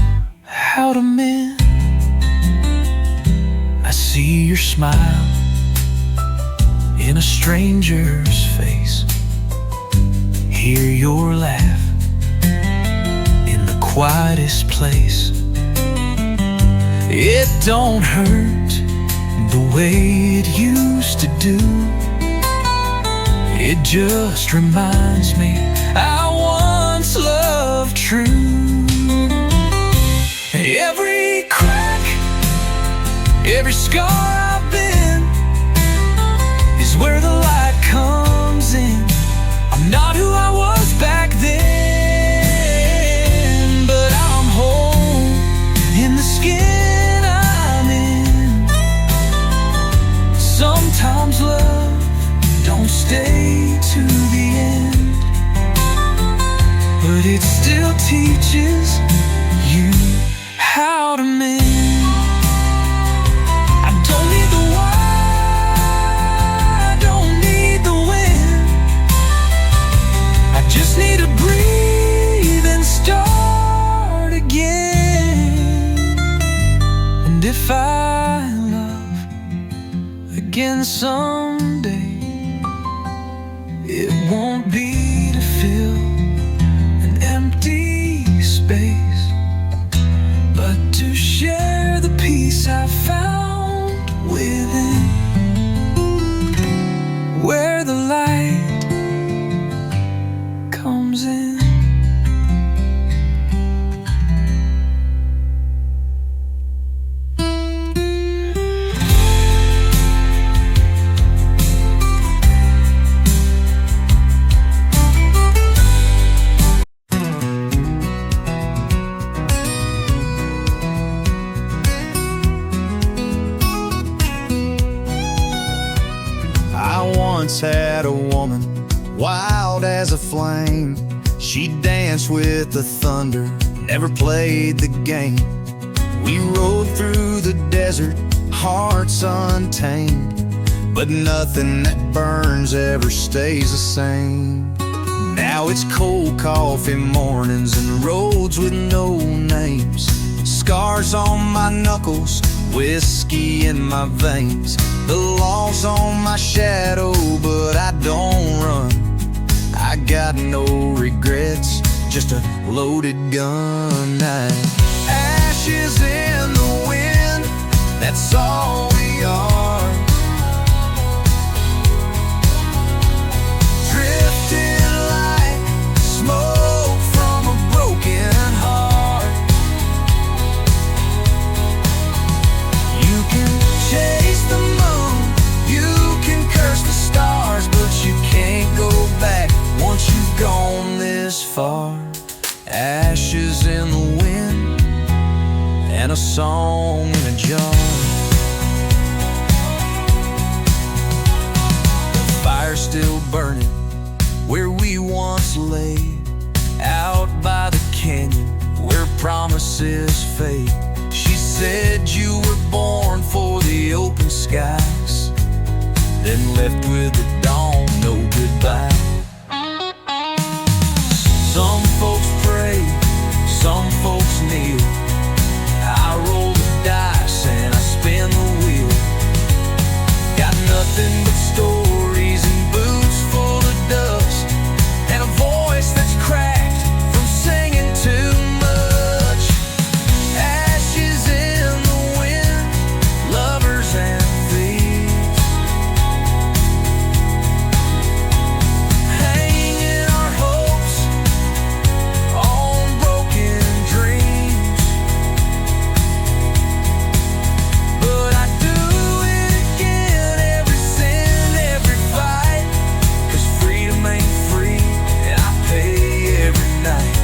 how to mend. I see your smile in a stranger's face, hear your laugh in the quietest place. It don't hurt the way it used to do. It just reminds me I once loved true. Every crack, every scar I've been is where the light comes in. I'm not who I was back then, but I'm home in the skin I'm in. Sometimes love don't stay to the end, but it still teaches you how to mend. I don't need the why, I don't need the wind. I just need to breathe and start again. And if I love again someday, it won't be to fill an empty space, but to share the peace I found within, where the light comes in. wild as a flame. She danced with the thunder, never played the game. We rode through the desert, hearts untamed, but nothing that burns ever stays the same. Now it's cold coffee mornings and roads with no names, scars on my knuckles, whiskey in my veins. The law's on my shadow, but I don't run. I got no regrets, just a loaded gun. Ashes in the wind, that's all we are. Drifting like smoke from a broken heart. You can chase the moon, you can curse the stars, but you can't go back once you've gone this far. Ashes in the wind and a song in a jar. The fire's still burning where we once lay, out by the canyon where promises fade. She said you were born for the open skies, then left with the dawn, no goodbye. Some folks pray, some folks kneel. I roll the dice and I spin the wheel. Got nothing but stories and boots full of dust, and a voice that's cracked from singing too much. Ashes in the wind, lovers and thieves, hanging our hopes on broken dreams. But I do it again, every sin, every fight, 'cause freedom ain't free, and I pay every night.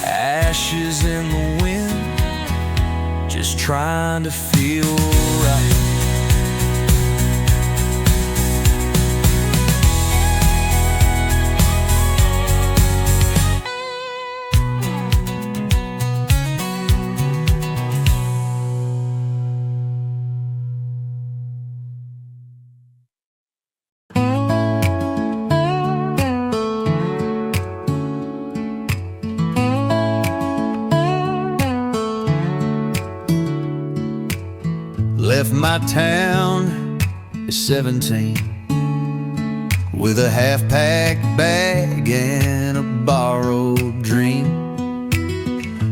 Ashes in the wind, just trying to feel right. Left my town at 17 with a half-packed bag and a borrowed dream.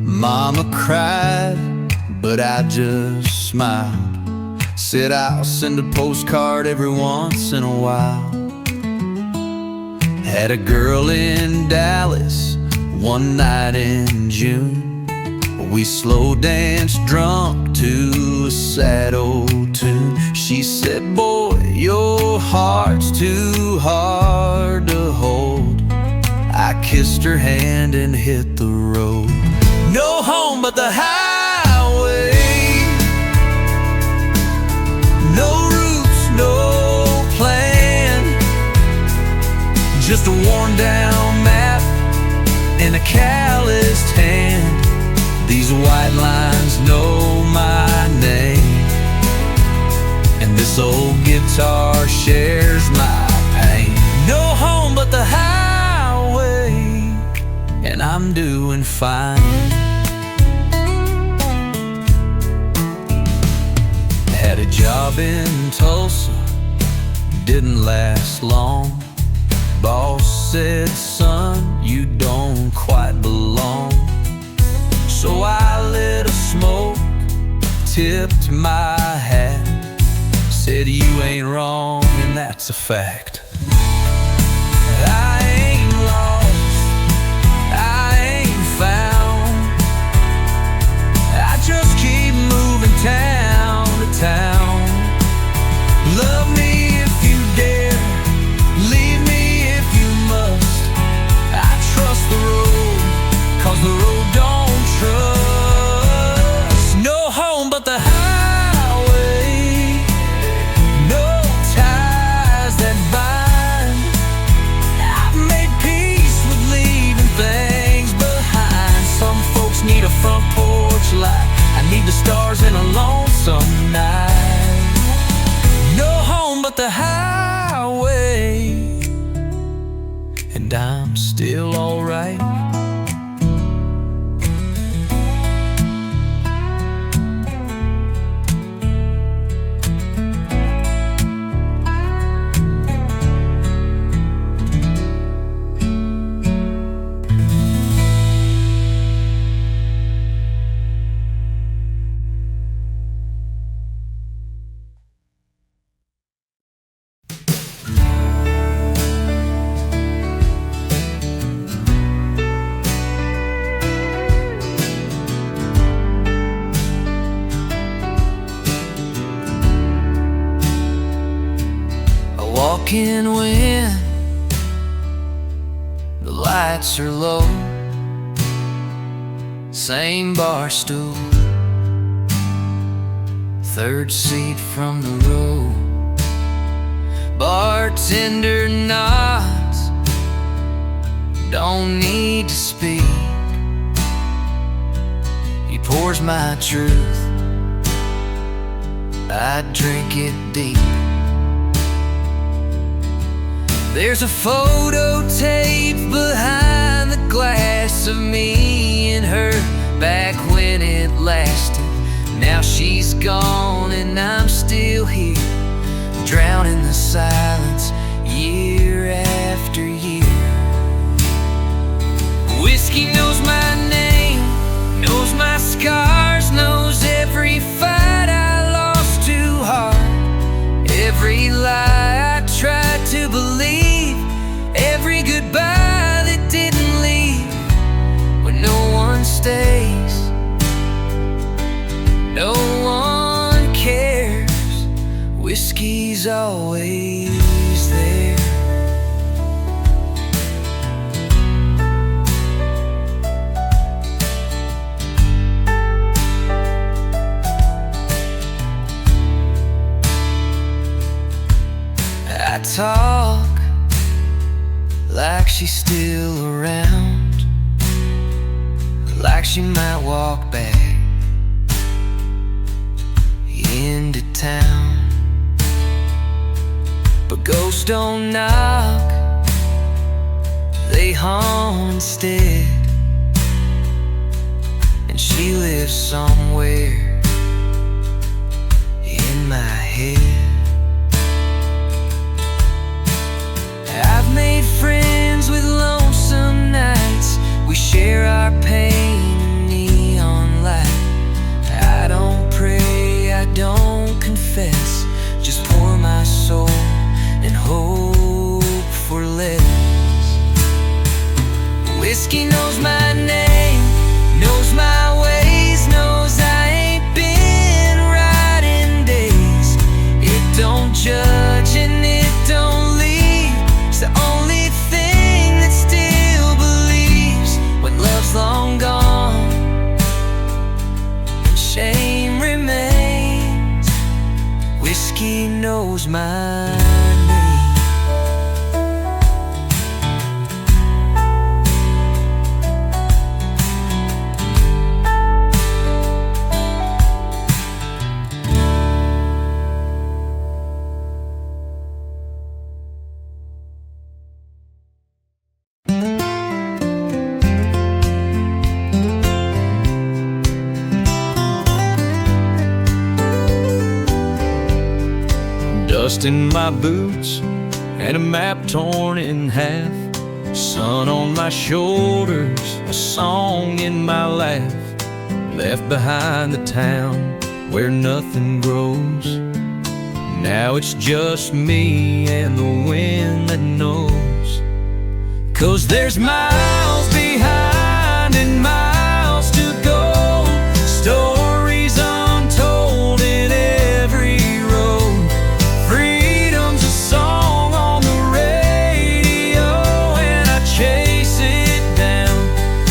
Mama cried, but I just smiled. Said I'll send a postcard every once in a while. Had a girl in Dallas one night in June. We slow danced drunk to a sad old tune. She said, boy, your heart's too hard to hold. I kissed her hand and hit the road. No home but the highway, no roots, no plan, just a worn down map in a calloused hand. These white lines know my name, and this old guitar shares my pain. No home but the highway, and I'm doing fine. Had a job in Tulsa, didn't last long. Boss said, son, you don't quite belong. So I lit a smoke, tipped my hat, said you ain't wrong, and that's a fact. I ain't lost, I ain't found, I just keep moving town to town. Love me if you dare, leave me if you must. I trust the road, 'cause the road don't trust. No home but the highway, no ties that bind. I've walking when the lights are low. Same bar stool, third seat from the row. Bartender nods, don't need to speak. He pours my truth, I drink it deep. There's a photo tape behind the glass of me and her back when it lasted. Now she's gone and I'm still here, drowning the silence year after year. Whiskey knows my name, knows my scars, knows every fight I lost too hard, every lie I tried to believe, every goodbye that didn't leave. When no one stays, no one cares, whiskey's always there. I talk like she's still around, like she might walk back into town. But ghosts don't knock, they haunt instead. And she lives somewhere in my head. I've made friends with lonesome nights, we share our pain in neon light. I don't pray, I don't confess, just pour my soul and hope for less. Whiskey knows my name, knows my ways, knows I ain't been right in days. It don't judge and it don't leave, it's the only thing that still believes when love's long gone and shame remains. Whiskey knows my name. Dust in my boots and a map torn in half, sun on my shoulders, a song in my laugh. Left behind the town where nothing grows. Now it's just me and the wind that knows. 'Cause there's miles behind and miles to go, stories untold in every road. Freedom's a song on the radio, and I chase it down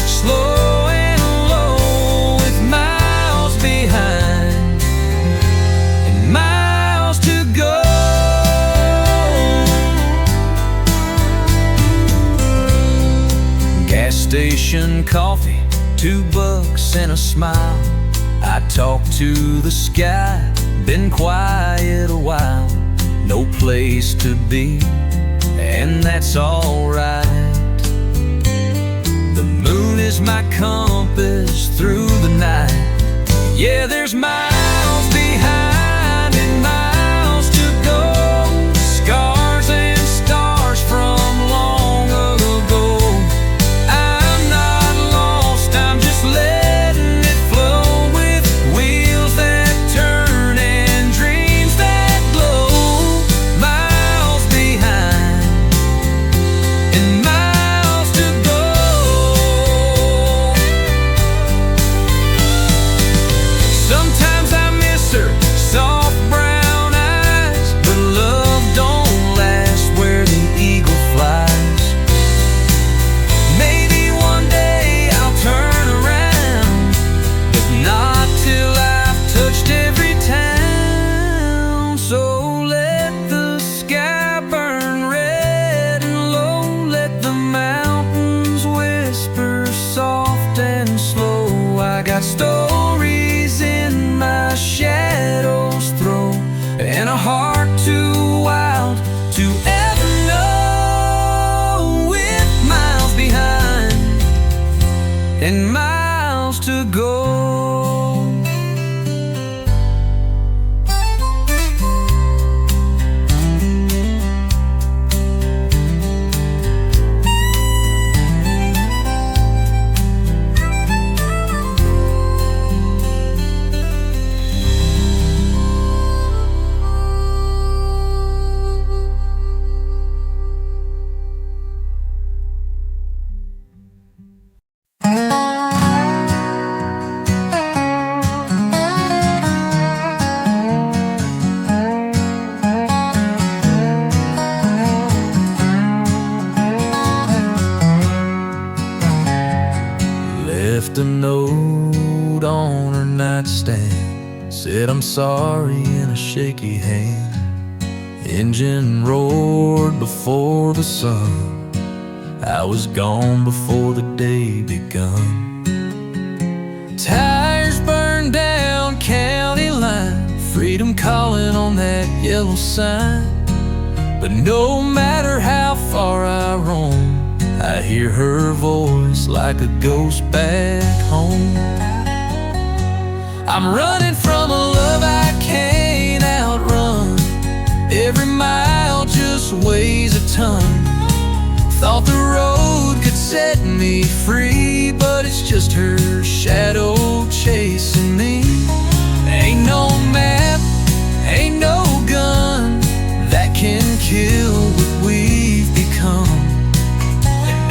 slow and low, with miles behind and miles to go. Gas station coffee, $2 and a smile. I talk to the sky, been quiet a while. No place to be, and that's alright. The moon is my compass through the night. Yeah, there's miles behind and miles to go, scars and stars from long ago. I'm not lost, I'm just letting it flow, with wheels that turn and dreams that glow. Miles behind and miles to go. Sometimes I miss got stories in my shadow's throw, and a heart too wild to ever know. With miles behind and miles to go. Left a note on her nightstand, said I'm sorry in a shaky hand. Engine roared before the sun, I was gone before the day begun. Tires burned down county line, freedom calling on that yellow sign. But no matter how far I roam, I hear her voice like a ghost back home. I'm running from a love I can't outrun. Every mile just weighs a ton. Thought the road could set me free, but it's just her shadow chasing me. Ain't no map, ain't no gun that can kill what we've become.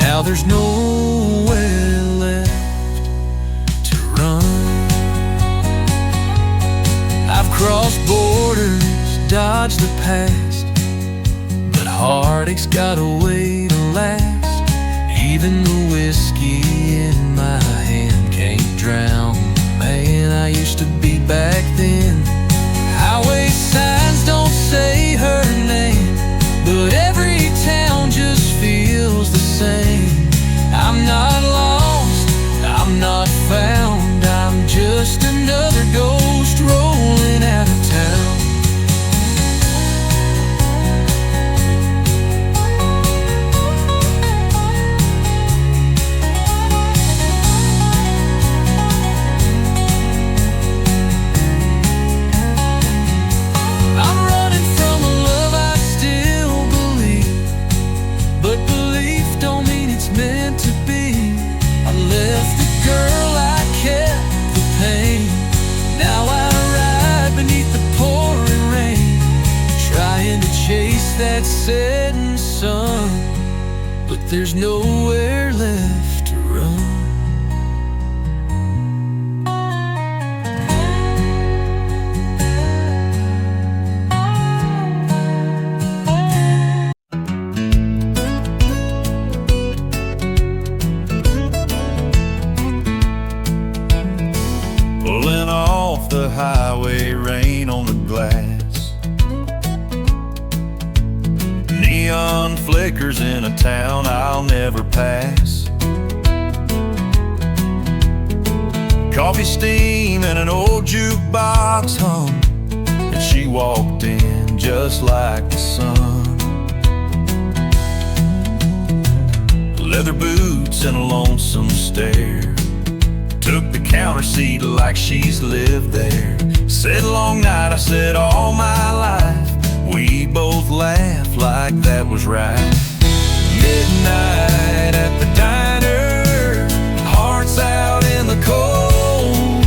Now there's nowhere left to run. I've crossed borders, dodged the past, but heartache's got a way to last. Even the whiskey in my hand can't drown the man I used to be back then. Highway signs don't say her name, but every town just feels the same. I'm not lost, I'm not found, I'm just another ghost rolling out of town. I'm running from a love I still believe, but belief don't mean it's meant to be. I left the girl, I kept the pain. Now I ride beneath the pouring rain, trying to chase that setting sun, but there's nowhere left to run. Pulling off the highway, rain on the glass. Neon flickers in a town I'll never pass. Coffee steam and an old jukebox hum, and she walked in just like the sun. Leather boots and a lonesome stare, took the counter seat like she's lived there. Said long night, I said all my life. We both laughed like that was right. Midnight at the diner, hearts out in the cold.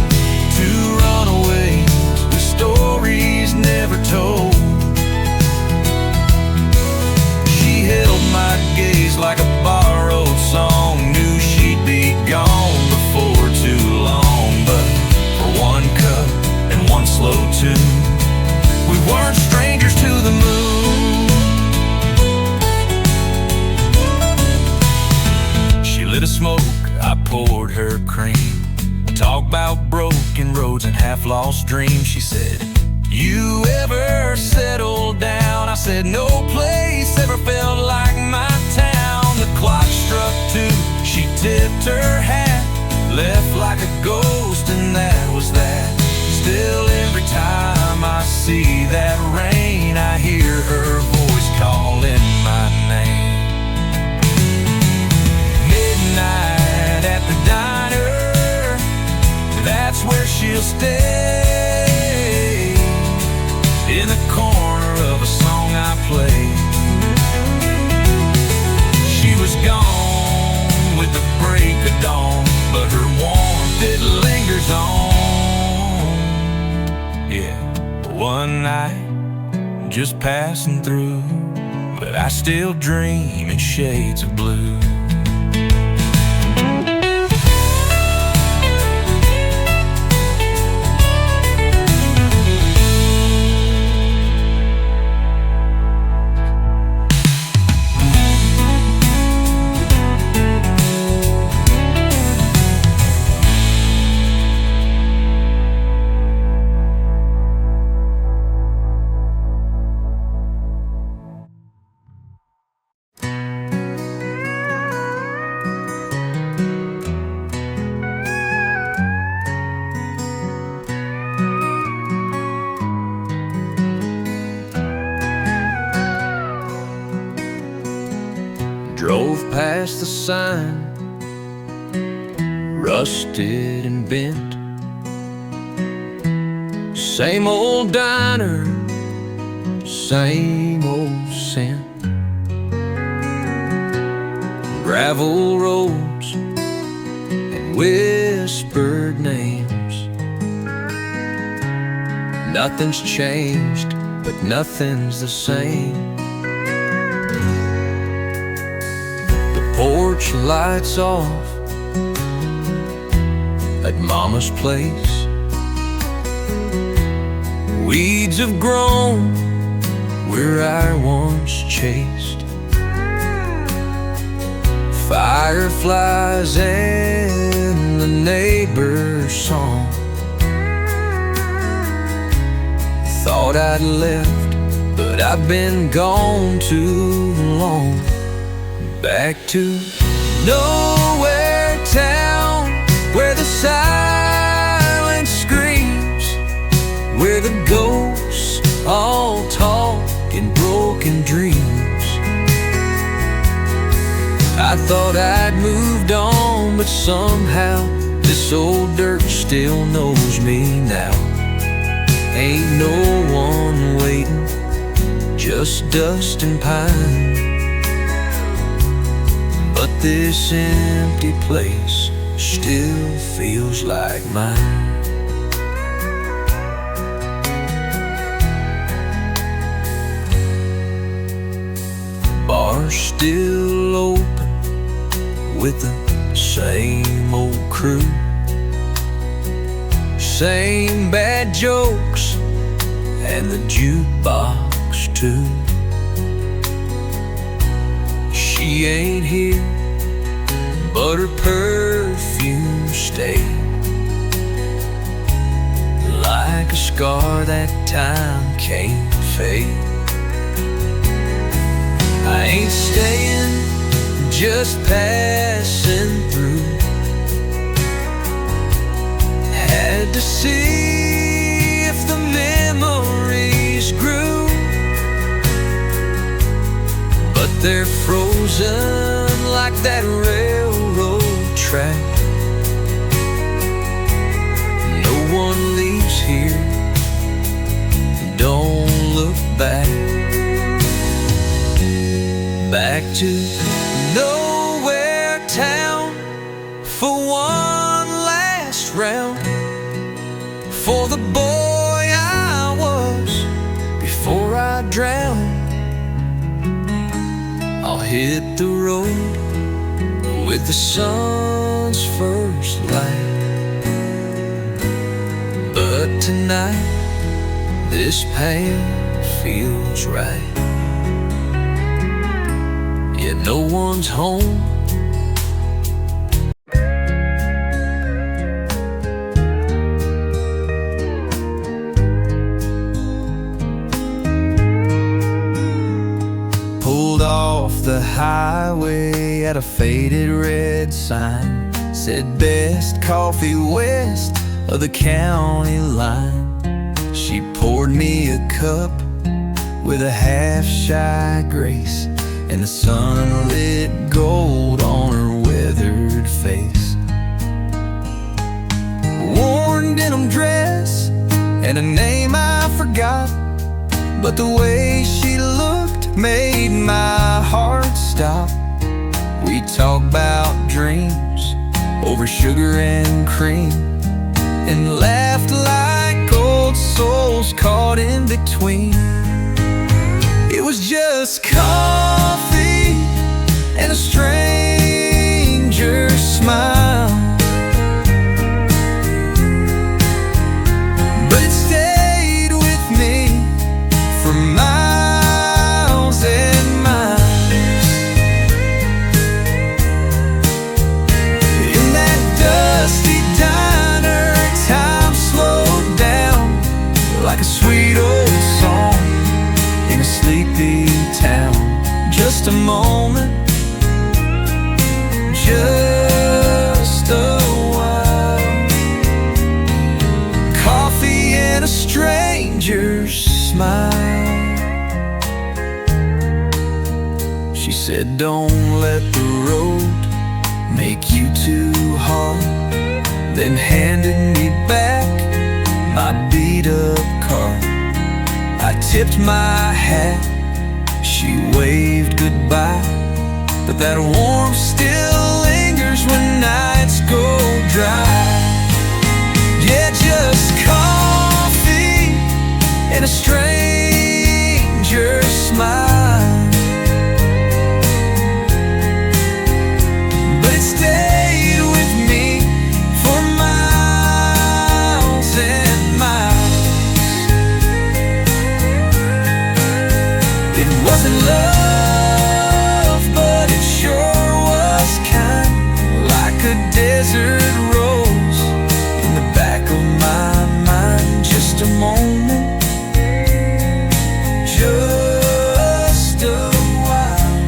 Two runaways with stories never told. She held my gaze like a borrowed song, knew she'd be gone before too long. But for one cup and one slow tune, we weren't strangers to the moon. She lit a smoke, I poured her cream. Talk about broken roads and half-lost dreams. She said, you ever settle down? I said, no place ever felt like my town. The clock struck 2, she tipped her hat left like a ghost, and that was that. Still, every time I see that rain, I hear her voice calling my name. Midnight at the diner, that's where she'll stay, in the corner of a song I play. She was gone with the break of dawn, but her warmth, it lingers on. Yeah, one night, just passing through, but I still dream in shades of blue. Drove past the sign, rusted and bent. Same old diner, same old scent. Gravel roads and whispered names. Nothing's changed, but nothing's the same. Porch lights off at Mama's place. Weeds have grown where I once chased. Fireflies and the neighbor's song. Thought I'd left, but I've been gone too long. Back to nowhere town, where the silence screams, where the ghosts all talk in broken dreams. I thought I'd moved on, but somehow this old dirt still knows me now. Ain't no one waiting, just dust and pine. But this empty place still feels like mine. Bar's still open with the same old crew. Same bad jokes and the jukebox too. She ain't here, but her perfume stayed, like a scar that time can't fade. I ain't staying, just passing through. Had to see if the memories grew, but they're frozen like that railroad track. No one leaves here, don't look back. Back to nowhere town for one last round, for the boy I was before I drowned. I'll hit the road with the sun's first light, but tonight this pain feels right. Yet no one's home. Pulled off the highway at a faded red sign. said best coffee west of the county line. She poured me a cup with a half-shy grace, and the sun lit gold on her weathered face. Worn denim dress and a name I forgot, but the way she looked made my heart stop. We talked about dreams over sugar and cream, and laughed like old souls caught in between. It was just coffee and a stranger's smile, but it stayed with me for miles and miles. In that dusty diner, time slowed down like a sweet old song in a sleepy town. Just a moment, just a while. Coffee and a stranger's smile. She said, don't let the road make you too hard, then handed me back my beat-up car. I tipped my hat, she waved goodbye, but that warmth still lingers when nights go dry. Yeah, just coffee and a stranger's smile, but it stayed with me for miles and miles. It wasn't love, but it sure was kind, like a desert rose in the back of my mind. Just a moment, just a while.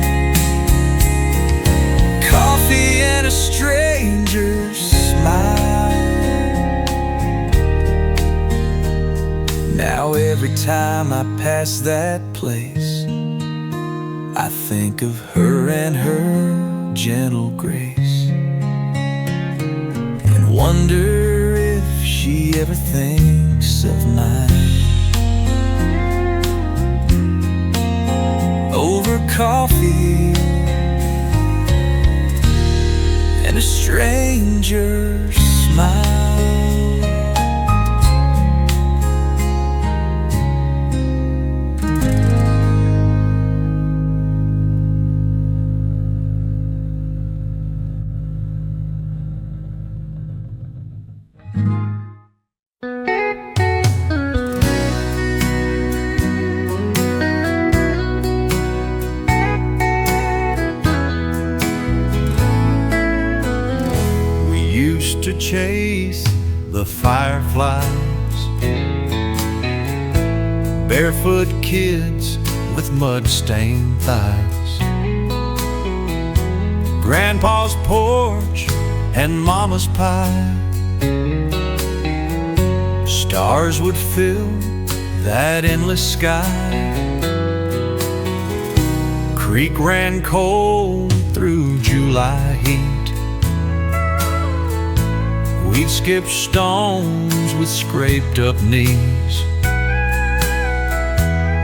Coffee and a stranger's smile. Now every time I pass that place, I think of her and her gentle grace, and wonder if she ever thinks of mine. Over coffee and a stranger's smile. To chase the fireflies, barefoot kids with mud-stained thighs, Grandpa's porch and Mama's pie. Stars would fill that endless sky. Creek ran cold through July heat. We'd skip stones with scraped up knees.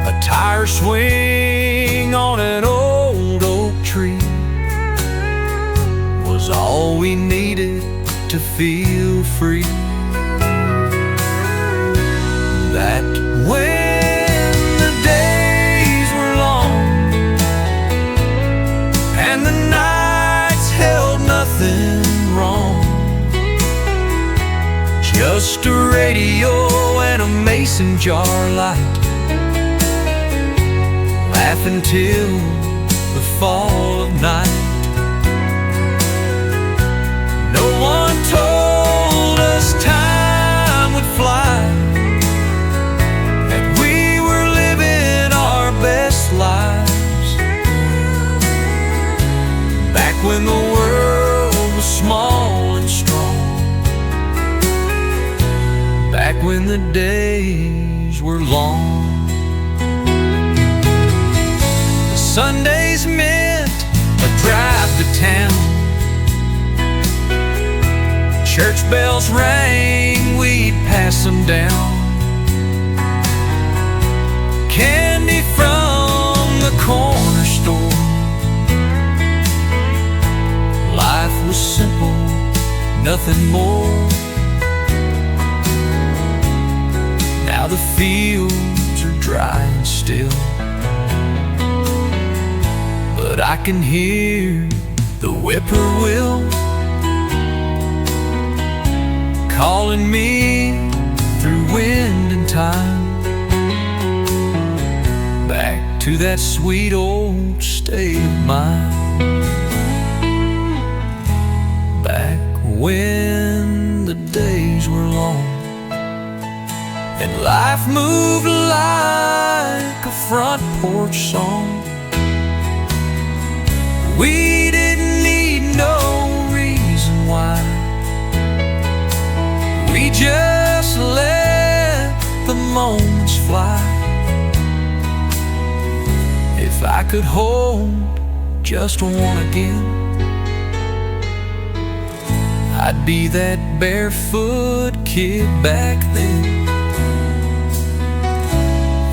A tire swing on an old oak tree was all we needed to feel free. That when the days were long and the nights held nothing wrong, just a radio and a mason jar light, laughing till the fall of night. No one told us time would fly, that we were living our best lives. Back when the world was small and when the days were long. Sundays meant a drive to town. Church bells rang, we'd pass them down. Candy from the corner store. Life was simple, nothing more. Now the fields are dry and still, but I can hear the whippoorwill calling me through wind and time, back to that sweet old state of mind, back when the days were long and life moved like a front porch song. We didn't need no reason why. We just let the moments fly. If I could hold just one again, I'd be that barefoot kid back then,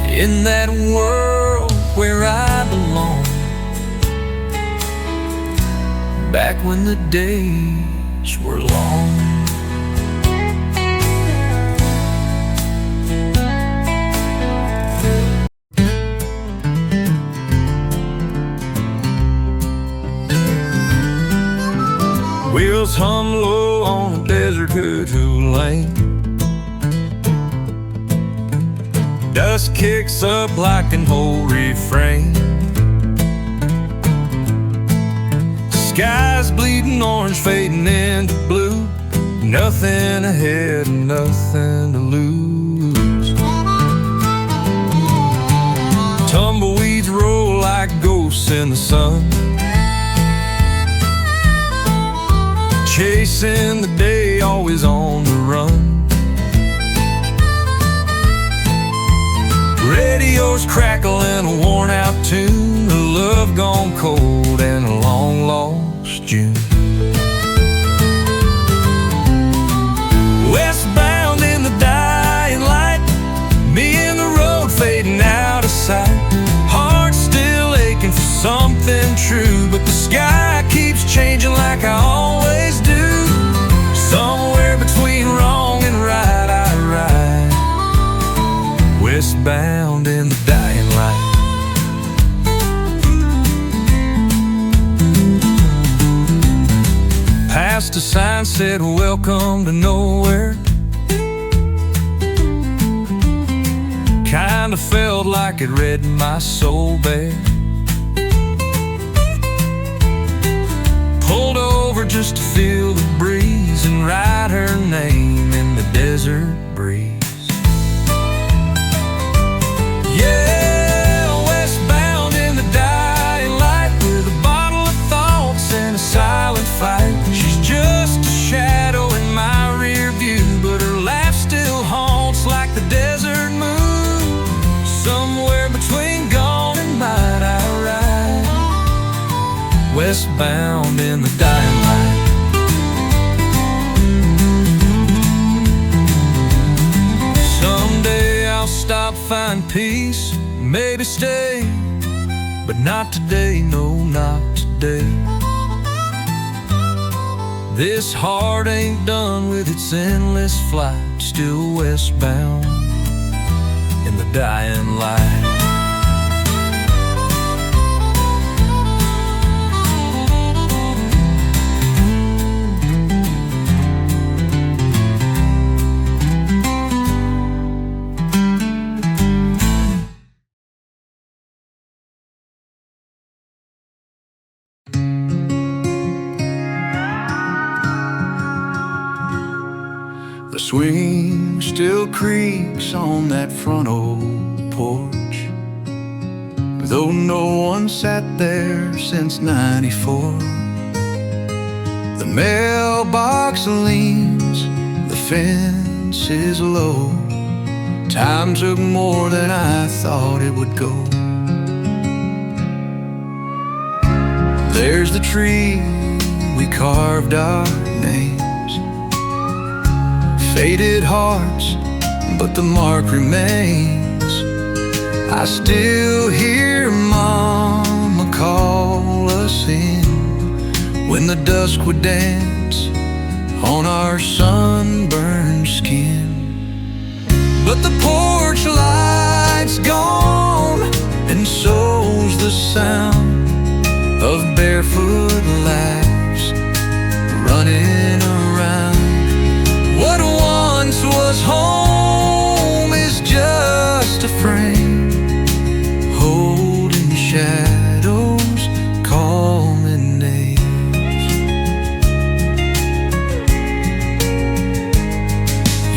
in that world where I belong, back when the days were long. Wheels hum low on a desert cuckoo lane. Dust kicks up like an old refrain. Sky's bleeding orange, fading into blue. Nothing ahead, nothing to lose. Tumbleweeds roll like ghosts in the sun, chasing the day, always on the run. Radio's crackling a worn out tune, a love gone cold and a long lost June. Westbound in the dying light, me and the road fading out of sight. Heart still aching for something true, but the sky keeps changing like I always do. Somewhere between wrong and right I ride, westbound in the dying light. Past a sign said welcome to nowhere. Kinda felt like it read my soul bare. Pulled over just to feel the breeze and write her name in the desert breeze. Yeah, westbound in the dying light, with a bottle of thoughts and a silent fight. She's just a shadow in my rear view, but her laugh still haunts like the desert moon. Somewhere between gone and might I ride, westbound in the dying light. Someday I'll stop, find peace, maybe stay, but not today, no, not today. This heart ain't done with its endless flight, still westbound in the dying light. The swing still creaks on that front old porch, though no one sat there since '94. The mailbox leans, the fence is low, Time took more than I thought it would go. There's the tree we carved our names, faded hearts, but the mark remains. I still hear Mama call us in when the dusk would dance on our sunburned skin. But the porch light's gone, and so's the sound of barefoot laps running around. What once was home is just a frame holding shadows, calming names.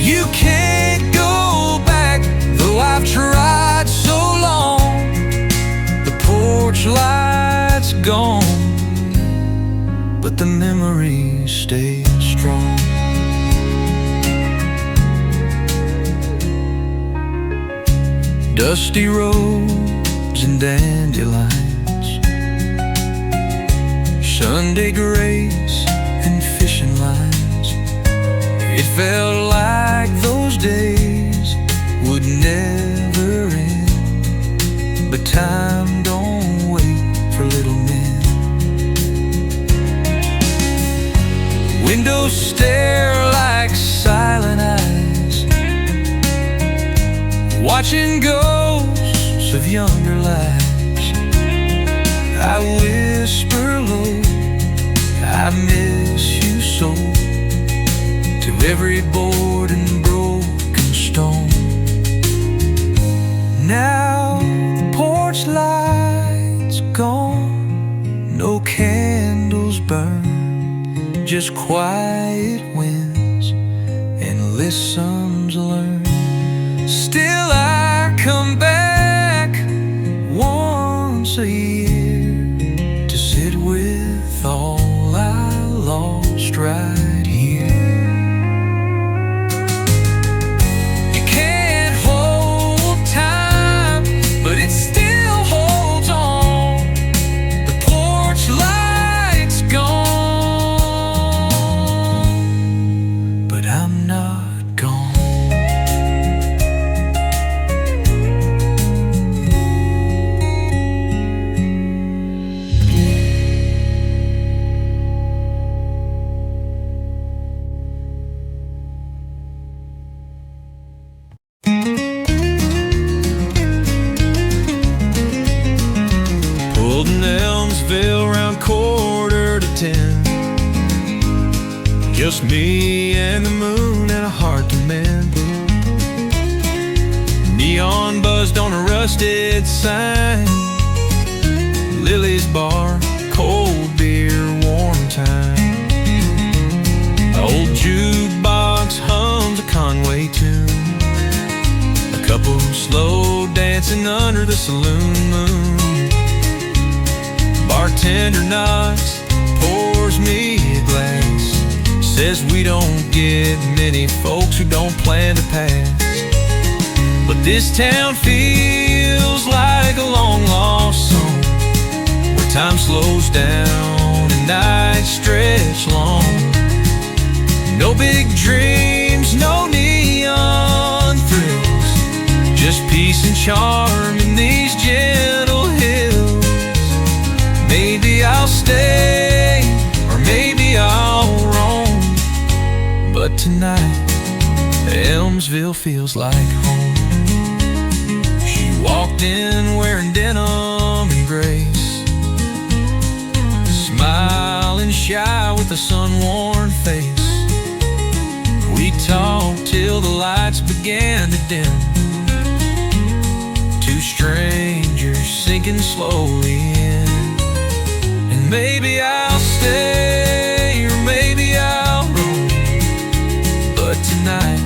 You can't go back, though I've tried so long. The porch light's gone, but the memories stay strong. Dusty roads and dandelions, Sunday grace and fishing lines. It felt like those days would never end, but time don't wait for little men. Windows stare like silent eyes, watching ghosts of younger lives. I whisper low, I miss you so, to every board and broken stone. Now the porch light's gone, no candles burn, just quiet winds and listens learn. Still I come back once a year to sit with all I lost right here. You can't hold time, but it still holds on. The porch light's gone, but I'm not gone. Pulled in Elmsville around 9:45. Just me and the moon and a heart to mend. Neon buzzed on a rusted sign. Lily's bar, cold beer, warm time. Old jukebox hums a Conway tune. A couple slow dancing under the saloon moon. Bartender knocks, pours me a glass, says we don't get many folks who don't plan to pass. But this town feels like a long lost song, where time slows down and nights stretch long. No big dreams, no neon thrills, just peace and charm in these gentle hills. Maybe I'll stay, or maybe I'll roam, but tonight Elmsville feels like home. She walked in wearing denim and grace, smiling shy with a sun-worn face. We talked till the lights began to dim. Two strangers sinking slowly in. And maybe I'll stay, or maybe I'll roam, but tonight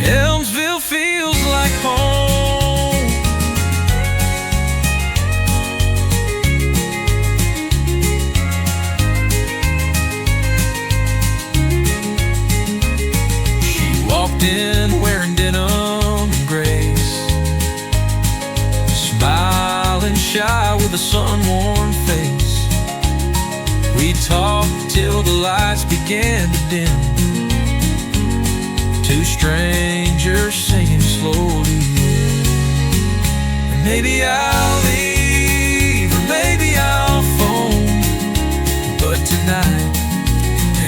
Elmsville feels like home. She walked in wearing denim and a sun-worn face. We talked till the lights began to dim. Two strangers singing slowly. And maybe I'll leave, or maybe I'll phone, but tonight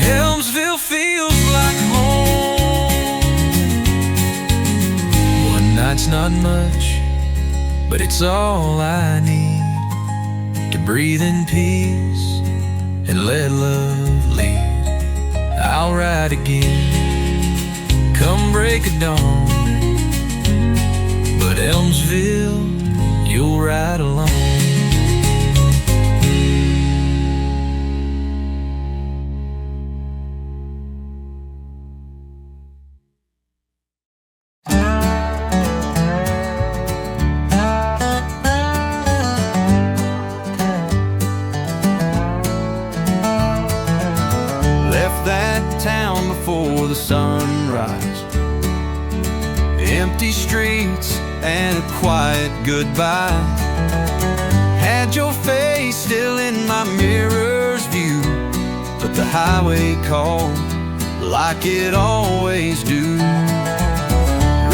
Helmsville feels like home. One night's not much, but it's all I need to breathe in peace and let love lead. I'll ride again, come break of dawn, but Elmsville, you'll ride along. Town before the sunrise, empty streets and a quiet goodbye. Had your face still in my mirror's view, but the highway called like it always do.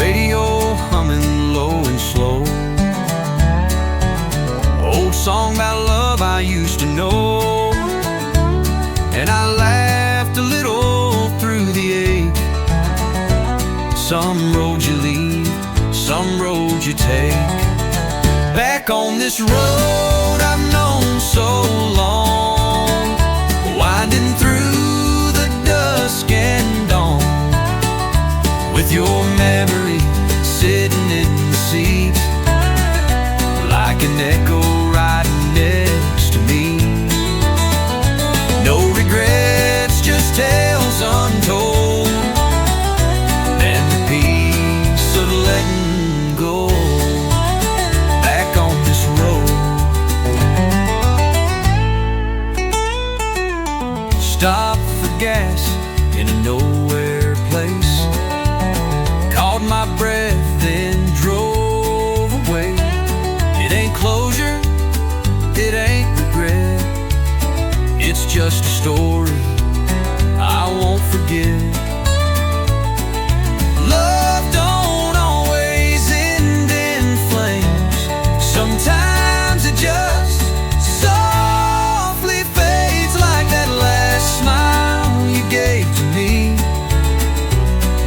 Radio humming low and slow, old song about love I used to know. And I laughed a little through the ache. Some road you leave, some road you take. Back on this road I've known so long, winding through the dusk and dawn, with your memory sitting in the seat, like an echo right next to me. No regrets, just tales untold, and the peace of letting go. Back on this road, stopped for gas in a nowhere place, caught my breath, then drove away. It ain't closure, it ain't regret, it's just a story I won't forget. Love don't always end in flames. Sometimes it just softly fades, like that last smile you gave to me.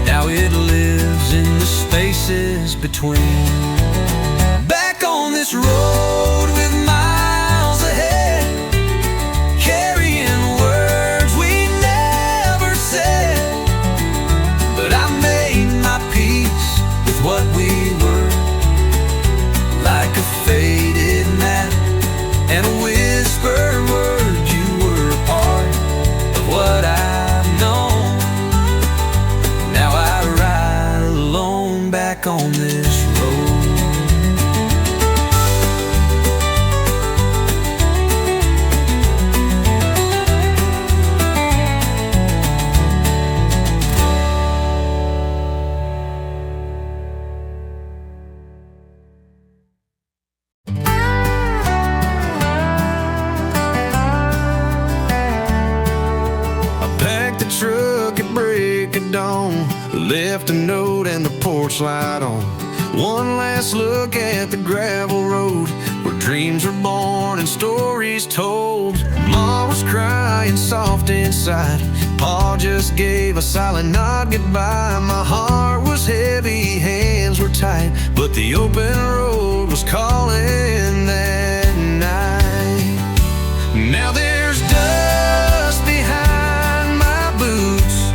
Now it lives in the spaces between. Back on this road with miles ahead, carrying words we never said. But I made my peace with what we were, like a faded map and a whispered word. You were a part of what I've known. Now I ride alone back on this road. Truck at break of dawn, left a note and the porch light on. One last look at the gravel road where dreams were born and stories told. Ma was crying soft inside, Pa just gave a silent nod goodbye. My heart was heavy, hands were tight, but the open road was calling that night. Now there's dust behind my boots,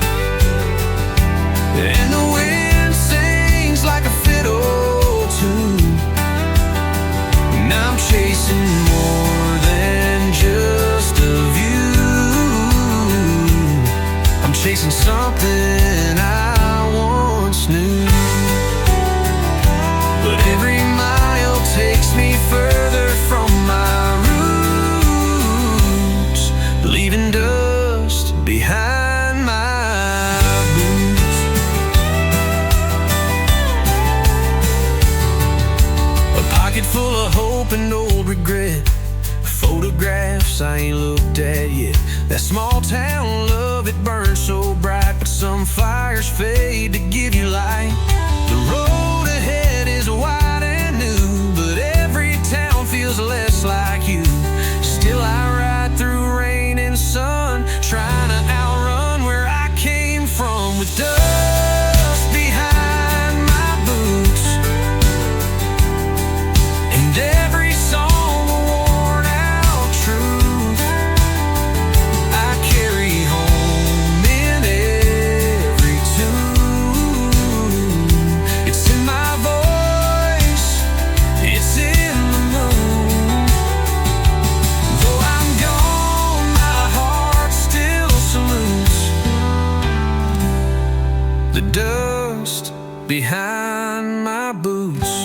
and the wind sings like a fiddle tune. And I'm chasing more than just a view. I'm chasing something I once knew. But every mile takes me further from my roots, leaving dust behind my boots. A pocket full of hope and old regret, town love, it burns so bright, but some fires fade to give you light. The road ahead is wide and new, but every town feels less like you. Still I ride through rain and sun, trying to outrun where I came from. With dust behind my boots and every song a worn out truth, I carry home in every tune. It's in my voice, it's in the moon. Though I'm gone, my heart still salutes the dust behind my boots.